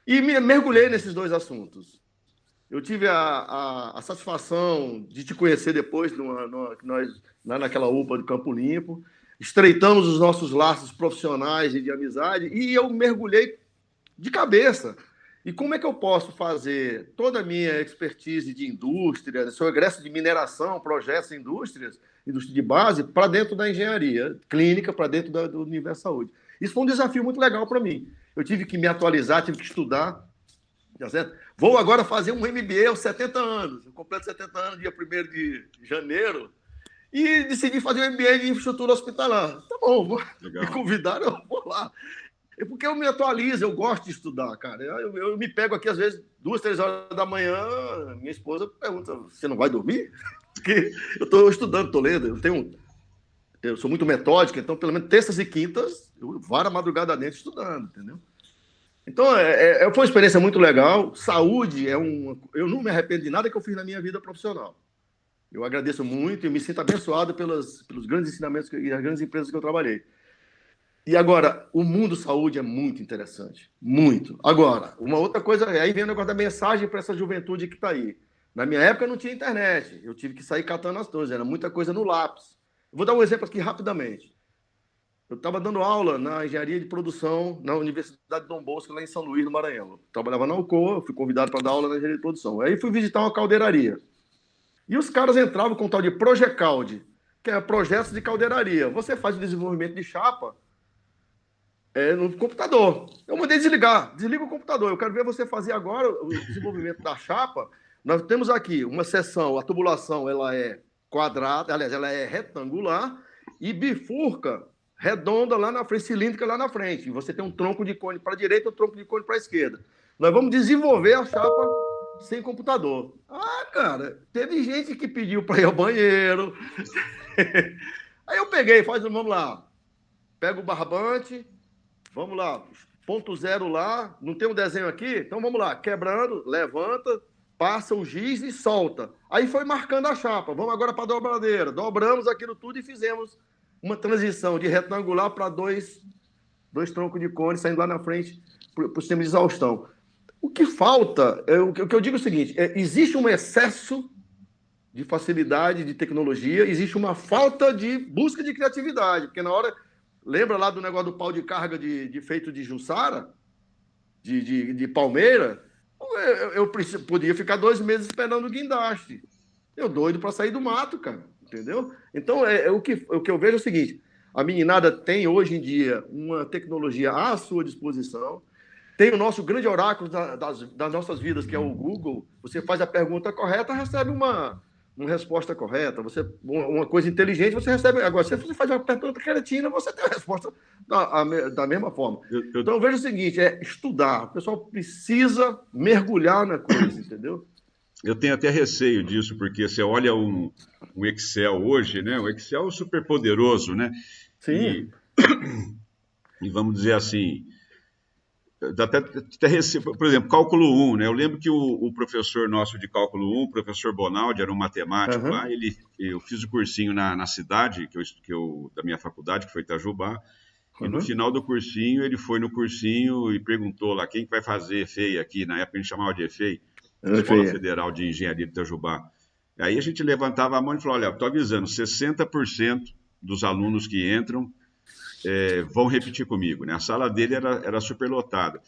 e me mergulhei nesses dois assuntos. Eu tive a satisfação de te conhecer depois, lá naquela UPA do Campo Limpo. Estreitamos os nossos laços profissionais e de amizade, e eu mergulhei de cabeça. E como é que eu posso fazer toda a minha expertise de indústria, seu egresso de mineração, projetos em indústria de base, para dentro da engenharia clínica, para dentro do universo da saúde? Isso foi um desafio muito legal para mim. Eu tive que me atualizar, tive que estudar. Tá certo? Vou agora fazer um MBA aos 70 anos. Eu completo 70 anos, dia 1º de janeiro, e decidi fazer um MBA de infraestrutura hospitalar. Tá bom, me convidaram, eu vou lá. É porque eu me atualizo, eu gosto de estudar, cara. Eu me pego aqui, às vezes, 2, 3 horas da manhã, minha esposa pergunta: você não vai dormir? Porque eu estou estudando, estou lendo. Eu sou muito metódico, então, pelo menos terças e quintas, eu varo a madrugada dentro estudando, entendeu? Então, foi uma experiência muito legal. Saúde eu não me arrependo de nada que eu fiz na minha vida profissional. Eu agradeço muito e me sinto abençoado pelos grandes ensinamentos e as grandes empresas que eu trabalhei. E agora, o mundo saúde é muito interessante. Muito. Agora, uma outra coisa, aí vem o negócio da mensagem para essa juventude que está aí. Na minha época não tinha internet. Eu tive que sair catando as coisas. Era muita coisa no lápis. Eu vou dar um exemplo aqui rapidamente. Eu estava dando aula na engenharia de produção na Universidade de Dom Bosco, lá em São Luís, no Maranhão. Eu trabalhava na Alcoa, fui convidado para dar aula na engenharia de produção. Aí fui visitar uma caldeiraria. E os caras entravam com o tal de Projecalde, que é projetos de caldeiraria. Você faz o desenvolvimento de chapa no computador. Eu mandei desligar. Desliga o computador. Eu quero ver você fazer agora o desenvolvimento da chapa Nós temos aqui uma seção, a tubulação ela é quadrada, aliás, ela é retangular e bifurca redonda lá na frente, cilíndrica lá na frente. E você tem um tronco de cone para a direita e um tronco de cone para a esquerda. Nós vamos desenvolver a chapa sem computador. Ah, cara, teve gente que pediu para ir ao banheiro. Aí eu peguei, vamos lá, pega o barbante, vamos lá, ponto zero lá, não tem um desenho aqui? Então vamos lá, quebrando, levanta, passa o giz e solta. Aí foi marcando a chapa. Vamos agora para a dobradeira. Dobramos aquilo tudo e fizemos uma transição de retangular para dois troncos de cone saindo lá na frente para o sistema de exaustão. O que falta, o que eu digo é o seguinte, existe um excesso de facilidade, de tecnologia, existe uma falta de busca de criatividade, porque na hora, lembra lá do negócio do pau de carga feito de Jussara, de palmeira, eu podia ficar 2 meses esperando o guindaste. Eu doido para sair do mato, cara, entendeu? Então, o que eu vejo é o seguinte, a meninada tem hoje em dia uma tecnologia à sua disposição, tem o nosso grande oráculo das nossas vidas, que é o Google. Você faz a pergunta correta, recebe uma resposta correta. Uma coisa inteligente, você recebe. Agora, se você faz uma pergunta cretina, você tem a resposta da mesma forma. Então, eu vejo o seguinte: estudar. O pessoal precisa mergulhar na coisa, entendeu? Eu tenho até receio disso, porque você olha um Excel hoje, né? O Excel é super poderoso, né? Sim. E vamos dizer assim. Até receio, por exemplo, cálculo 1, né? Eu lembro que o professor nosso de cálculo 1, o professor Bonaldi, era um matemático lá. Eu fiz o cursinho na cidade da minha faculdade, que foi Itajubá. E no final do cursinho, ele foi no cursinho e perguntou lá quem vai fazer EFEI aqui. Na época a gente chamava de EFEI, Escola Federal de Engenharia de Itajubá. Aí a gente levantava a mão e falou: olha, estou avisando, 60% dos alunos que entram vão repetir comigo, né? A sala dele era superlotada.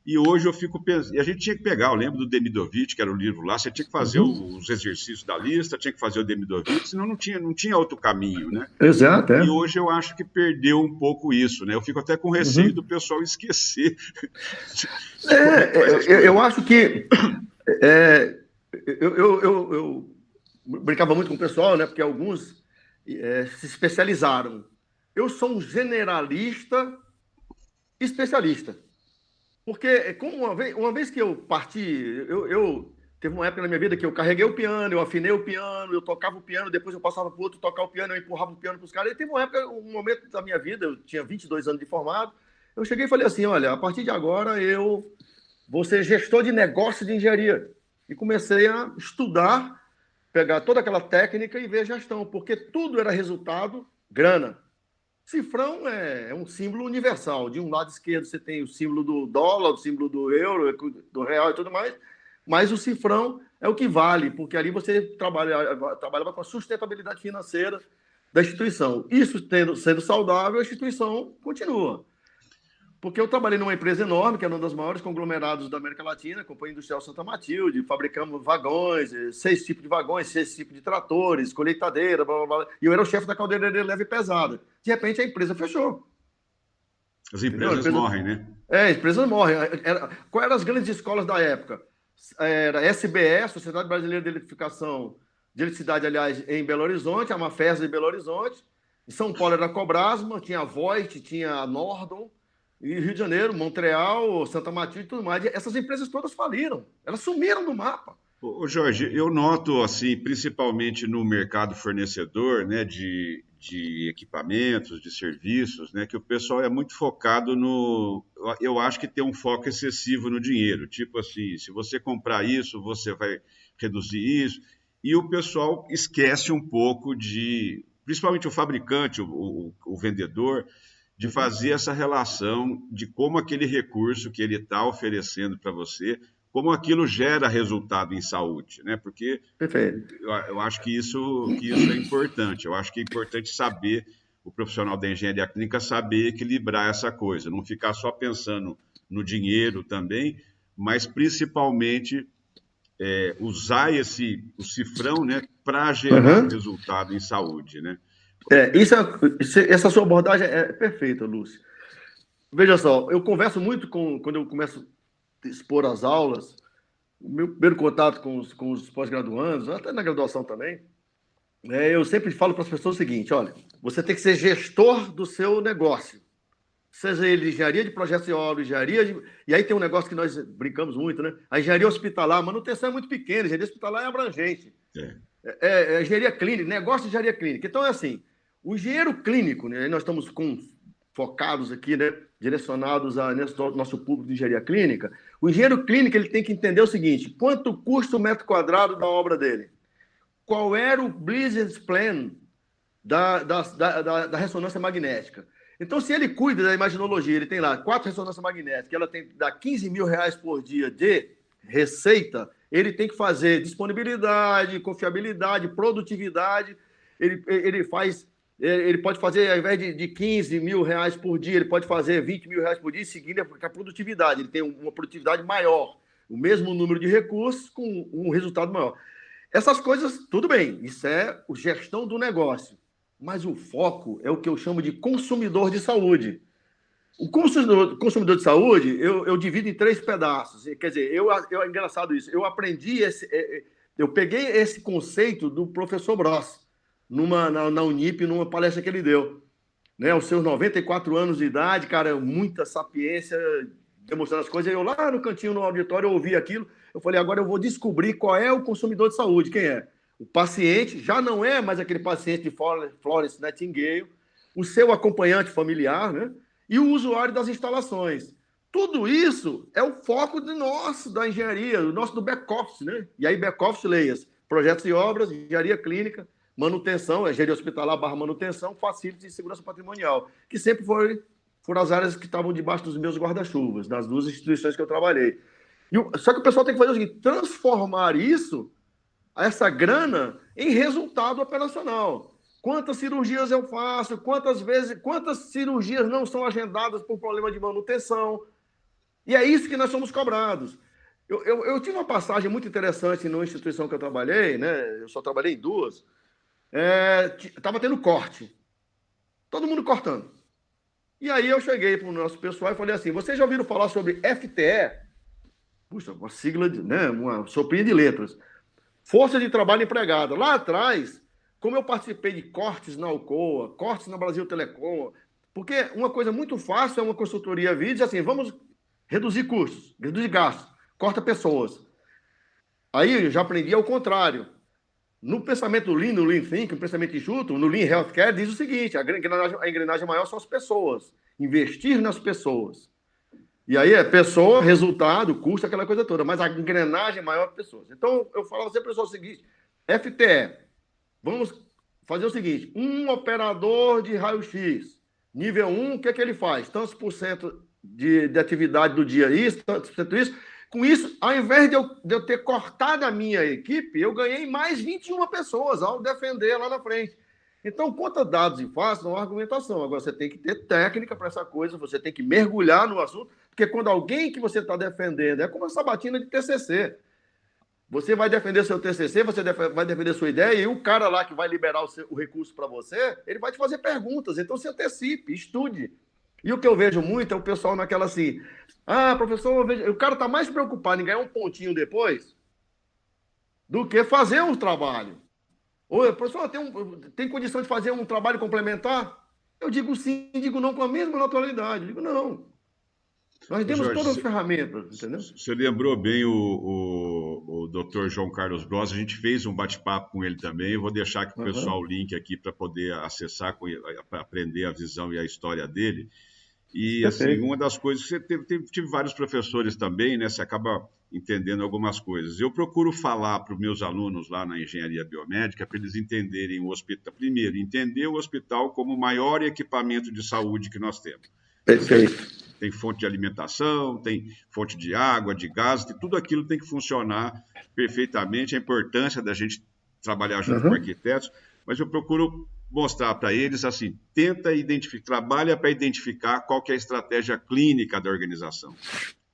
E hoje eu fico pensando, e a gente tinha que pegar, eu lembro do Demidovitch, que era o livro lá, você tinha que fazer os exercícios da lista, tinha que fazer o Demidovitch, senão não tinha outro caminho, né? Exato, E hoje eu acho que perdeu um pouco isso, né? Eu fico até com receio do pessoal esquecer. Eu acho que eu brincava muito com o pessoal, né? Porque alguns se especializaram. Eu sou um generalista especialista. Porque como uma vez que eu parti, teve uma época na minha vida que eu carreguei o piano, eu afinei o piano, eu tocava o piano, depois eu passava para o outro tocar o piano, eu empurrava o piano para os caras. E teve uma época, um momento da minha vida, eu tinha 22 anos de formado, eu cheguei e falei assim: olha, a partir de agora eu vou ser gestor de negócio de engenharia. E comecei a estudar, pegar toda aquela técnica e ver gestão, porque tudo era resultado, grana. Cifrão é um símbolo universal. De um lado esquerdo você tem o símbolo do dólar, o símbolo do euro, do real e tudo mais, mas o cifrão é o que vale, porque ali você trabalhava com a sustentabilidade financeira da instituição. Isso sendo saudável, a instituição continua. Porque eu trabalhei numa empresa enorme, que era um dos maiores conglomerados da América Latina, a Companhia Industrial Santa Matilde, fabricamos vagões, 6 tipos de vagões, 6 tipos de tratores, colheitadeira, blá, blá, blá. E eu era o chefe da caldeiraria leve e pesada. De repente, a empresa fechou. As empresas morrem, né? As empresas morrem. Quais eram as grandes escolas da época? Era SBE, Sociedade Brasileira de Eletrificação, de Eletricidade, aliás, em Belo Horizonte, a Mafesa em Belo Horizonte. Em São Paulo era a Cobrasma, tinha a Voit, tinha a Nordon. E Rio de Janeiro, Montreal, Santa Matilde e tudo mais. E essas empresas todas faliram. Elas sumiram do mapa. Ô Jorge, eu noto, assim, principalmente no mercado fornecedor, né, de equipamentos, de serviços, né, que o pessoal é muito focado no... Eu acho que tem um foco excessivo no dinheiro. Tipo assim, se você comprar isso, você vai reduzir isso. E o pessoal esquece um pouco de... Principalmente o fabricante, o vendedor, de fazer essa relação de como aquele recurso que ele está oferecendo para você, como aquilo gera resultado em saúde, né? Porque eu acho que isso é importante. Eu acho que é importante saber, o profissional da engenharia clínica saber equilibrar essa coisa, não ficar só pensando no dinheiro também, mas principalmente usar o cifrão, né, para gerar resultado em saúde, né? Essa sua abordagem é perfeita, Lúcio. Veja só, eu converso muito quando eu começo a expor as aulas, o meu primeiro contato com os pós-graduandos, até na graduação também, eu sempre falo para as pessoas o seguinte: olha, você tem que ser gestor do seu negócio, seja ele engenharia de projetos e obras, E aí tem um negócio que nós brincamos muito, né? A engenharia hospitalar, a manutenção é muito pequena, a engenharia hospitalar é abrangente. É engenharia clínica, negócio de engenharia clínica. Então, é assim, o engenheiro clínico, né? Nós estamos focados aqui, né? Direcionados a nosso público de engenharia clínica. O engenheiro clínico ele tem que entender o seguinte: quanto custa o metro quadrado da obra dele? Qual era o business plan da ressonância magnética? Então, se ele cuida da imaginologia, ele tem lá 4 ressonâncias magnéticas, ela dá 15 mil reais por dia de receita, ele tem que fazer disponibilidade, confiabilidade, produtividade. Ele pode fazer, ao invés de 15 mil reais por dia, ele pode fazer 20 mil reais por dia, seguindo a produtividade. Ele tem uma produtividade maior, o mesmo número de recursos com um resultado maior. Essas coisas, tudo bem, isso é a gestão do negócio. Mas o foco é o que eu chamo de consumidor de saúde. O consumidor de saúde, eu divido em 3 pedaços. Quer dizer, é engraçado isso. Eu aprendi, eu peguei esse conceito do professor Bross, na Unip, numa palestra que ele deu. Né, aos seus 94 anos de idade, cara, muita sapiência, demonstrando as coisas. Eu lá no cantinho, no auditório, eu ouvi aquilo. Eu falei, agora eu vou descobrir qual é o consumidor de saúde, quem é. O paciente já não é mais aquele paciente de Florence Nightingale, o seu acompanhante familiar, né? E o usuário das instalações. Tudo isso é o foco da engenharia, do back-office, né? E aí, back-office, leias, projetos e obras, engenharia clínica, manutenção, engenharia hospitalar / manutenção, facilities e segurança patrimonial, que sempre foram as áreas que estavam debaixo dos meus guarda-chuvas, das 2 instituições que eu trabalhei. Só que o pessoal tem que fazer o seguinte: transformar essa grana em resultado operacional. Quantas cirurgias eu faço? Quantas cirurgias não são agendadas por problema de manutenção? E é isso que nós somos cobrados. Eu tive uma passagem muito interessante numa instituição que eu trabalhei, né? Eu só trabalhei em 2. Estava tendo corte. Todo mundo cortando. E aí eu cheguei para o nosso pessoal e falei assim: vocês já ouviram falar sobre FTE? Puxa, uma sigla, né? Uma sopinha de letras. Força de trabalho empregada. Lá atrás, como eu participei de cortes na Alcoa, cortes na Brasil Telecom, porque uma coisa muito fácil é uma consultoria vir e dizer assim: vamos reduzir custos, reduzir gastos, corta pessoas. Aí eu já aprendi ao contrário. No pensamento Lean, no Lean Thinking, no pensamento enxuto, no Lean Healthcare, diz o seguinte: a engrenagem maior são as pessoas. Investir nas pessoas. E aí é pessoa, resultado, custo, aquela coisa toda. Mas a engrenagem maior é pessoas. Então, eu falo sempre para o seguinte: FTE, vamos fazer o seguinte: um operador de raio-x, nível 1, o que é que ele faz? Tantos por cento de atividade do dia, isso, tantos por cento isso. Com isso, ao invés de eu ter cortado a minha equipe, eu ganhei mais 21 pessoas ao defender lá na frente. Então, conta dados e faça uma argumentação. Agora, você tem que ter técnica para essa coisa, você tem que mergulhar no assunto, porque quando alguém que você está defendendo, é como a sabatina de TCC. Você vai defender seu TCC, você vai defender sua ideia, e o cara lá que vai liberar o recurso para você, ele vai te fazer perguntas. Então, se antecipe, estude. E o que eu vejo muito é o pessoal naquela assim: professor, o cara está mais preocupado em ganhar um pontinho depois do que fazer um trabalho. Oi, professor, tem condição de fazer um trabalho complementar? Eu digo sim, digo não com a mesma naturalidade. Eu digo não. Nós temos Jorge, todas as ferramentas, entendeu? Você lembrou bem o Dr. João Carlos Bros. A gente fez um bate-papo com ele também. Eu vou deixar aqui para o pessoal o link aqui para poder acessar, para aprender a visão e a história dele. E, assim, uma das coisas que você tive vários professores também, né? Você acaba entendendo algumas coisas. Eu procuro falar para os meus alunos lá na engenharia biomédica para eles entenderem o hospital. Primeiro, entender o hospital como o maior equipamento de saúde que nós temos. Perfeito. Tem fonte de alimentação, tem fonte de água, de gás, tudo aquilo tem que funcionar perfeitamente. A importância da gente trabalhar junto com arquitetos, mas eu procuro mostrar para eles assim: trabalha para identificar qual que é a estratégia clínica da organização,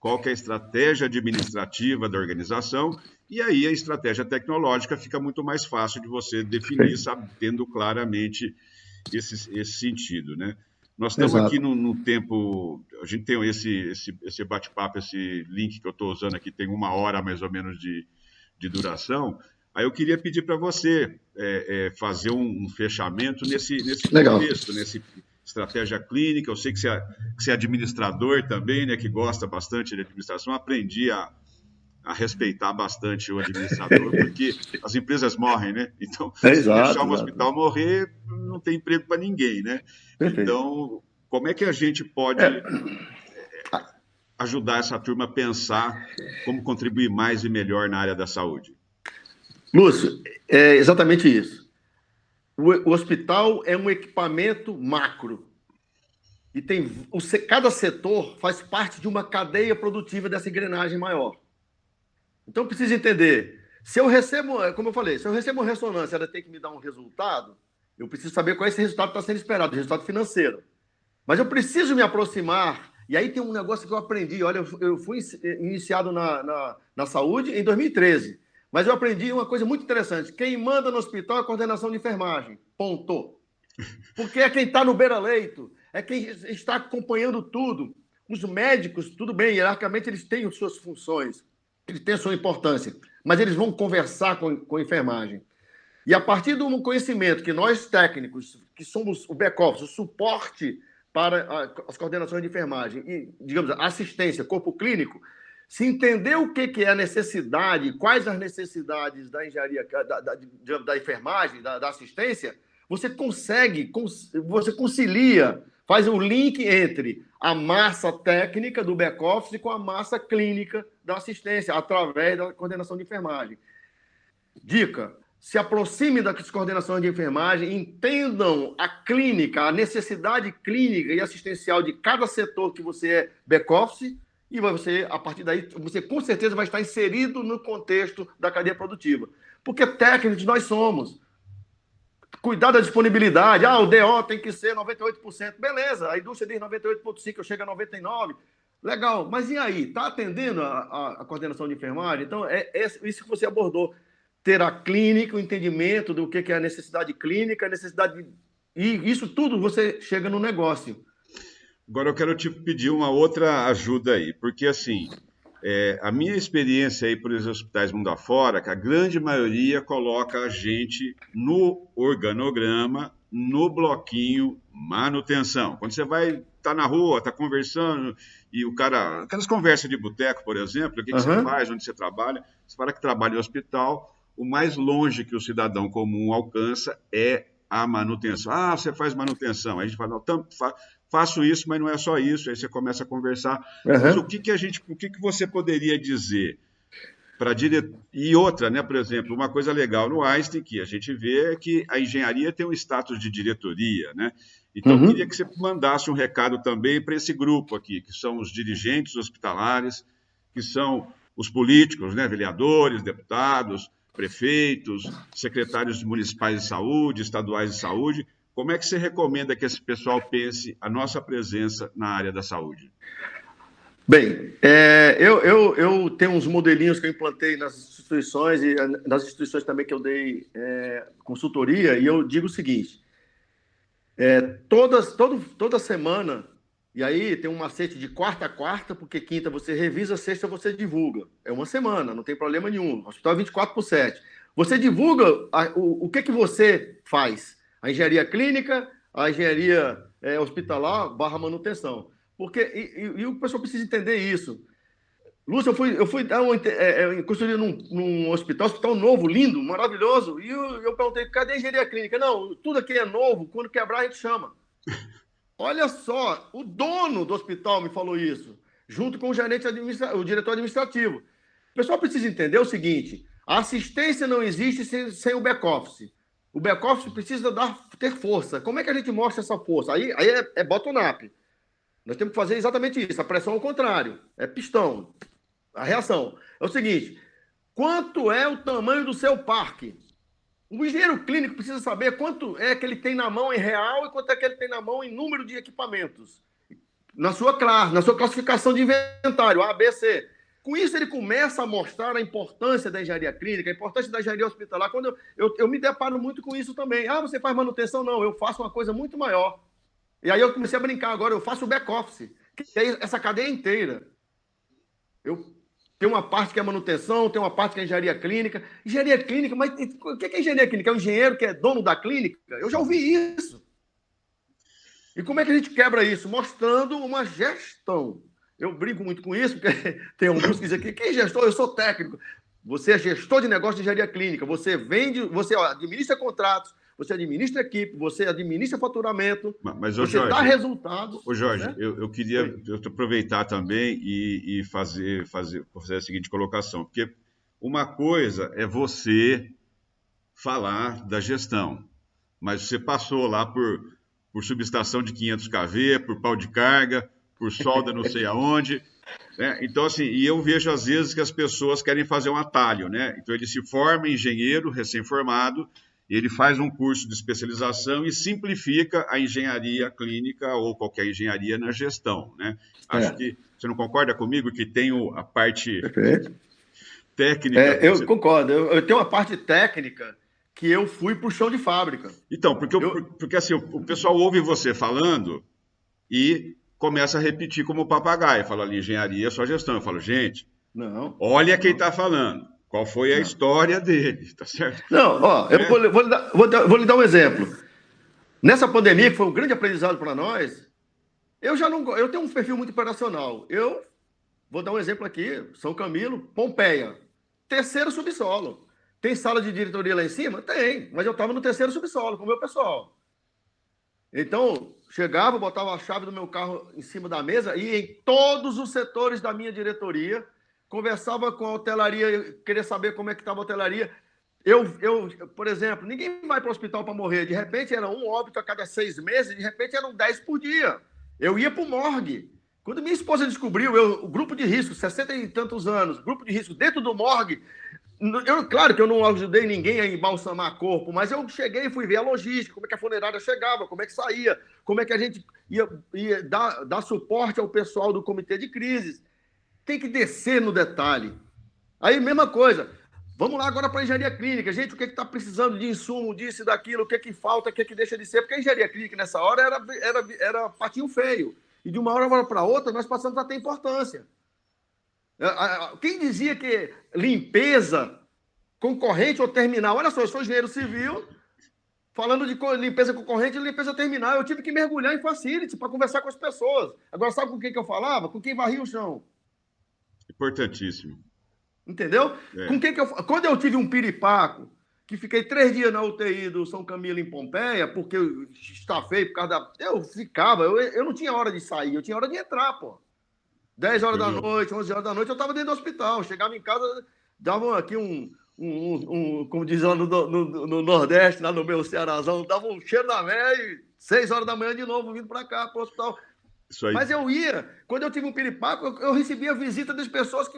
qual que é a estratégia administrativa da organização, e aí a estratégia tecnológica fica muito mais fácil de você definir, sabe, tendo claramente esse sentido, né? Nós estamos aqui Exato. no tempo. A gente tem esse bate-papo, esse link que eu estou usando aqui, tem 1 hora mais ou menos de duração. Aí eu queria pedir para você fazer um fechamento nesse Legal. contexto, nesse estratégia clínica. Eu sei que você é administrador também, né, que gosta bastante de administração. Aprendi a respeitar bastante o administrador, porque as empresas morrem, né? Então, se deixar Exato, um exato. hospital morrer, não tem emprego para ninguém, né? Perfeito. Então, como é que a gente pode É, ajudar essa turma a pensar como contribuir mais e melhor na área da saúde? Lúcio, é exatamente isso. O hospital é um equipamento macro. E cada setor faz parte de uma cadeia produtiva dessa engrenagem maior. Então, precisa entender. Se eu recebo, como eu falei, se eu recebo uma ressonância, ela tem que me dar um resultado, eu preciso saber qual é esse resultado que está sendo esperado, o resultado financeiro. Mas eu preciso me aproximar. E aí tem um negócio que eu aprendi. Olha, eu fui iniciado na saúde em 2013. Mas eu aprendi uma coisa muito interessante. Quem manda no hospital é a coordenação de enfermagem. Ponto. Porque é quem está no beira-leito, é quem está acompanhando tudo. Os médicos, tudo bem, hierarquicamente eles têm suas funções, eles têm a sua importância, mas eles vão conversar com a enfermagem. E a partir do conhecimento que nós técnicos, que somos o back-office, o suporte para as coordenações de enfermagem e, digamos, assistência, corpo clínico, se entender o que é a necessidade, quais as necessidades da engenharia, da enfermagem, da assistência, você você concilia, faz um link entre a massa técnica do back-office com a massa clínica da assistência, através da coordenação de enfermagem. Dica: se aproxime das coordenações de enfermagem, entendam a clínica, a necessidade clínica e assistencial de cada setor que você é back-office, e você, a partir daí, você com certeza vai estar inserido no contexto da cadeia produtiva. Porque técnicos nós somos. Cuidar da disponibilidade. O DO tem que ser 98%. Beleza, a indústria diz 98,5%, eu chego a 99%. Legal, mas e aí? Está atendendo a coordenação de enfermagem? Então, é isso que você abordou. Ter a clínica, o entendimento do que é a necessidade clínica, a necessidade. E isso tudo você chega no negócio. Agora eu quero te pedir uma outra ajuda aí, porque assim, a minha experiência aí por esses hospitais mundo afora, que a grande maioria coloca a gente no organograma, no bloquinho manutenção. Quando você vai, tá na rua, tá conversando, e o cara, aquelas conversas de boteco, por exemplo, o que você faz, onde você trabalha, você fala que trabalha em hospital, o mais longe que o cidadão comum alcança é a manutenção. Você faz manutenção. Aí a gente fala, não, faço isso, mas não é só isso. Aí você começa a conversar. Mas o que você poderia dizer para E outra, né? Por exemplo, uma coisa legal no Einstein que a gente vê é que a engenharia tem um status de diretoria, né? Então eu queria que você mandasse um recado também para esse grupo aqui, que são os dirigentes hospitalares, que são os políticos, né? Vereadores, deputados, prefeitos, secretários municipais de saúde, estaduais de saúde. Como é que você recomenda que esse pessoal pense a nossa presença na área da saúde? Bem, eu tenho uns modelinhos que eu implantei nas instituições e nas instituições também que eu dei consultoria, e eu digo o seguinte: toda semana, e aí tem um macete de quarta a quarta, porque quinta você revisa, sexta você divulga. É uma semana, não tem problema nenhum. O hospital é 24/7. Você divulga o que você faz. A engenharia clínica, a engenharia hospitalar / manutenção. Porque, e o pessoal precisa entender isso. Lúcio, eu fui dar construir num hospital novo, lindo, maravilhoso, e eu perguntei, cadê a engenharia clínica? Não, tudo aqui é novo, quando quebrar a gente chama. Olha só, o dono do hospital me falou isso, junto com o diretor administrativo. O pessoal precisa entender o seguinte: a assistência não existe sem o back-office. O back-office precisa ter força. Como é que a gente mostra essa força? Aí é bottom-up. Nós temos que fazer exatamente isso. A pressão ao contrário. É pistão. A reação. É o seguinte: quanto é o tamanho do seu parque? O engenheiro clínico precisa saber quanto é que ele tem na mão em real e quanto é que ele tem na mão em número de equipamentos. Na sua classificação de inventário, A, B, C. Com isso, ele começa a mostrar a importância da engenharia clínica, a importância da engenharia hospitalar. Quando eu me deparo muito com isso também. Você faz manutenção? Não, eu faço uma coisa muito maior. E aí eu comecei a brincar agora, eu faço o back-office, que é essa cadeia inteira. Eu tenho uma parte que é manutenção, tem uma parte que é engenharia clínica. Engenharia clínica, mas o que é engenharia clínica? É um engenheiro que é dono da clínica? Eu já ouvi isso. E como é que a gente quebra isso? Mostrando uma gestão. Eu brinco muito com isso, porque tem um músico que diz aqui, quem é gestor? Eu sou técnico. Você é gestor de negócio de engenharia clínica, você vende, você administra contratos, você administra equipe, você administra faturamento, Mas, ô você dá Jorge, resultados. ô Jorge, Né? eu queria aproveitar também e fazer a seguinte colocação, porque uma coisa é você falar da gestão, mas você passou lá por subestação de 500 kV, por pau de carga, por solda não sei aonde, né? Então, assim, e eu vejo às vezes que as pessoas querem fazer um atalho, né? Então, ele se forma engenheiro, recém-formado, ele faz um curso de especialização e simplifica a engenharia clínica ou qualquer engenharia na gestão, né? Acho É, que você não concorda comigo que tem a parte perfeito. técnica. Eu concordo. Eu tenho uma parte técnica que eu fui para o chão de fábrica. Então, Eu, porque assim, o pessoal ouve você falando e começa a repetir como papagaio. Fala ali, engenharia é só gestão. Eu falo, gente, não, olha quem não, está falando. Qual foi a não. história dele, tá certo? Não, ó, eu Né? vou lhe dar um exemplo. Nessa pandemia, que foi um grande aprendizado para nós, eu já não. Eu tenho um perfil muito operacional. Eu vou dar um exemplo aqui: São Camilo, Pompeia, terceiro subsolo. Tem sala de diretoria lá em cima? Tem, mas eu estava no terceiro subsolo com o meu pessoal. Então, chegava, botava a chave do meu carro em cima da mesa e em todos os setores da minha diretoria, conversava com a hotelaria, queria saber como é que estava a hotelaria. Por exemplo, ninguém vai para o hospital para morrer. De repente era um óbito a cada 6 meses, de repente eram 10 por dia. Eu ia para o morgue. Quando minha esposa descobriu, o grupo de risco, 60 e tantos anos, grupo de risco dentro do morgue, claro que eu não ajudei ninguém a embalsamar corpo, mas eu cheguei e fui ver a logística, como é que a funerária chegava, como é que saía, como é que a gente ia dar suporte ao pessoal do comitê de crises. Tem que descer no detalhe. Aí, mesma coisa. Vamos lá agora para a engenharia clínica. Gente, o que está precisando de insumo, disso e daquilo, o que falta, o que deixa de ser? Porque a engenharia clínica, nessa hora, era patinho feio. E de uma hora para outra, nós passamos a ter importância. Quem dizia que limpeza concorrente ou terminal? Olha só, eu sou engenheiro civil, falando de limpeza concorrente e limpeza terminal. Eu tive que mergulhar em facility para conversar com as pessoas. Agora, sabe com quem que eu falava? Com quem varria o chão. Importantíssimo. Entendeu? É. Quando eu tive um piripaco, que fiquei 3 dias na UTI do São Camilo em Pompeia, porque eu estafei por causa da. Eu não tinha hora de sair, eu tinha hora de entrar, pô. 10 horas da Eu, noite, 11 horas da noite, eu estava dentro do hospital. Chegava em casa, dava aqui como diz lá no Nordeste, lá no meu Cearazão, dava um cheiro na véia e 6 horas da manhã de novo vindo para cá, para o hospital. isso aí. Mas eu ia, quando eu tive um piripaco, eu recebia a visita das pessoas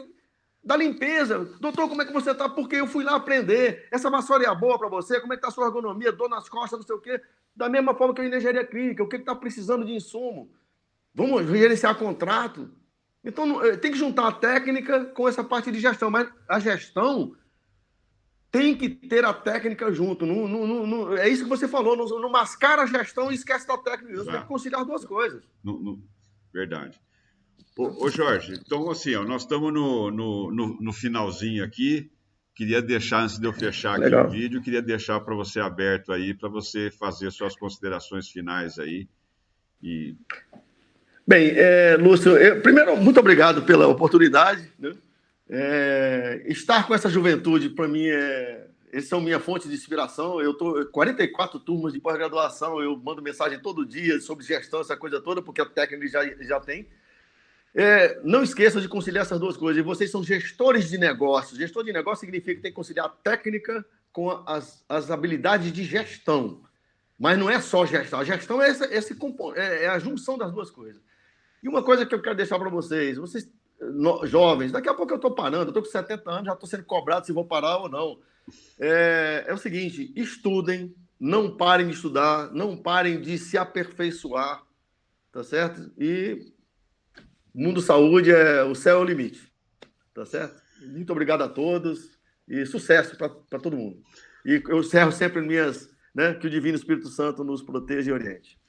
da limpeza. Doutor, como é que você está? Porque eu fui lá aprender. Essa vassoura é boa para você? Como é que está a sua ergonomia? Dor nas costas, não sei o quê. Da mesma forma que eu ia na engenharia clínica. O que está precisando de insumo? Vamos gerenciar contrato? Então, tem que juntar a técnica com essa parte de gestão. Mas a gestão tem que ter a técnica junto. É isso que você falou. Não mascara a gestão e esquece da técnica. Você tem que Exato. conciliar as duas coisas. Verdade. Ô, Jorge, então assim, ó, nós estamos no finalzinho aqui. Queria deixar, antes de eu fechar aqui o Legal. vídeo, queria deixar para você aberto aí, para você fazer suas considerações finais aí. E Bem, Lúcio, primeiro, muito obrigado pela oportunidade. Né? Estar com essa juventude, para mim, eles são minha fonte de inspiração. Eu estou 44 turmas de pós-graduação, eu mando mensagem todo dia sobre gestão, essa coisa toda, porque a técnica já tem. Não esqueçam de conciliar essas duas coisas. E vocês são gestores de negócios. Gestor de negócio significa que tem que conciliar a técnica com as habilidades de gestão. Mas não é só gestão. A gestão é a junção das duas coisas. E uma coisa que eu quero deixar para vocês jovens, daqui a pouco eu estou parando, eu estou com 70 anos, já estou sendo cobrado se vou parar ou não. É o seguinte, estudem, não parem de estudar, não parem de se aperfeiçoar, tá certo? E mundo saúde o céu é o limite, tá certo? Muito obrigado a todos e sucesso para todo mundo. E eu encerro sempre minhas, né, que o Divino Espírito Santo nos proteja e oriente.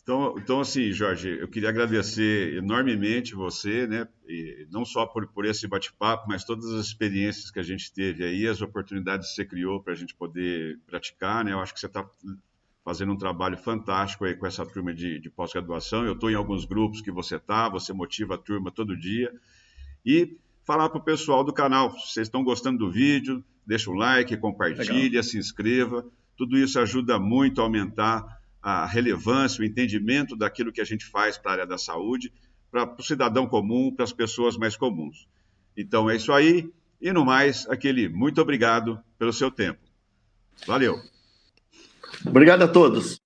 Então, assim, Jorge, eu queria agradecer enormemente você, né? E não só por esse bate-papo, mas todas as experiências que a gente teve aí, as oportunidades que você criou para a gente poder praticar, né? Eu acho que você está fazendo um trabalho fantástico aí com essa turma de pós-graduação. Eu estou em alguns grupos que você está, você motiva a turma todo dia. E falar para o pessoal do canal, se vocês estão gostando do vídeo, deixa um like, Legal. compartilha, se inscreva. Tudo isso ajuda muito a aumentar a relevância, o entendimento daquilo que a gente faz para a área da saúde, para o cidadão comum, para as pessoas mais comuns. Então é isso aí. E no mais, aquele muito obrigado pelo seu tempo. Valeu. Obrigado a todos.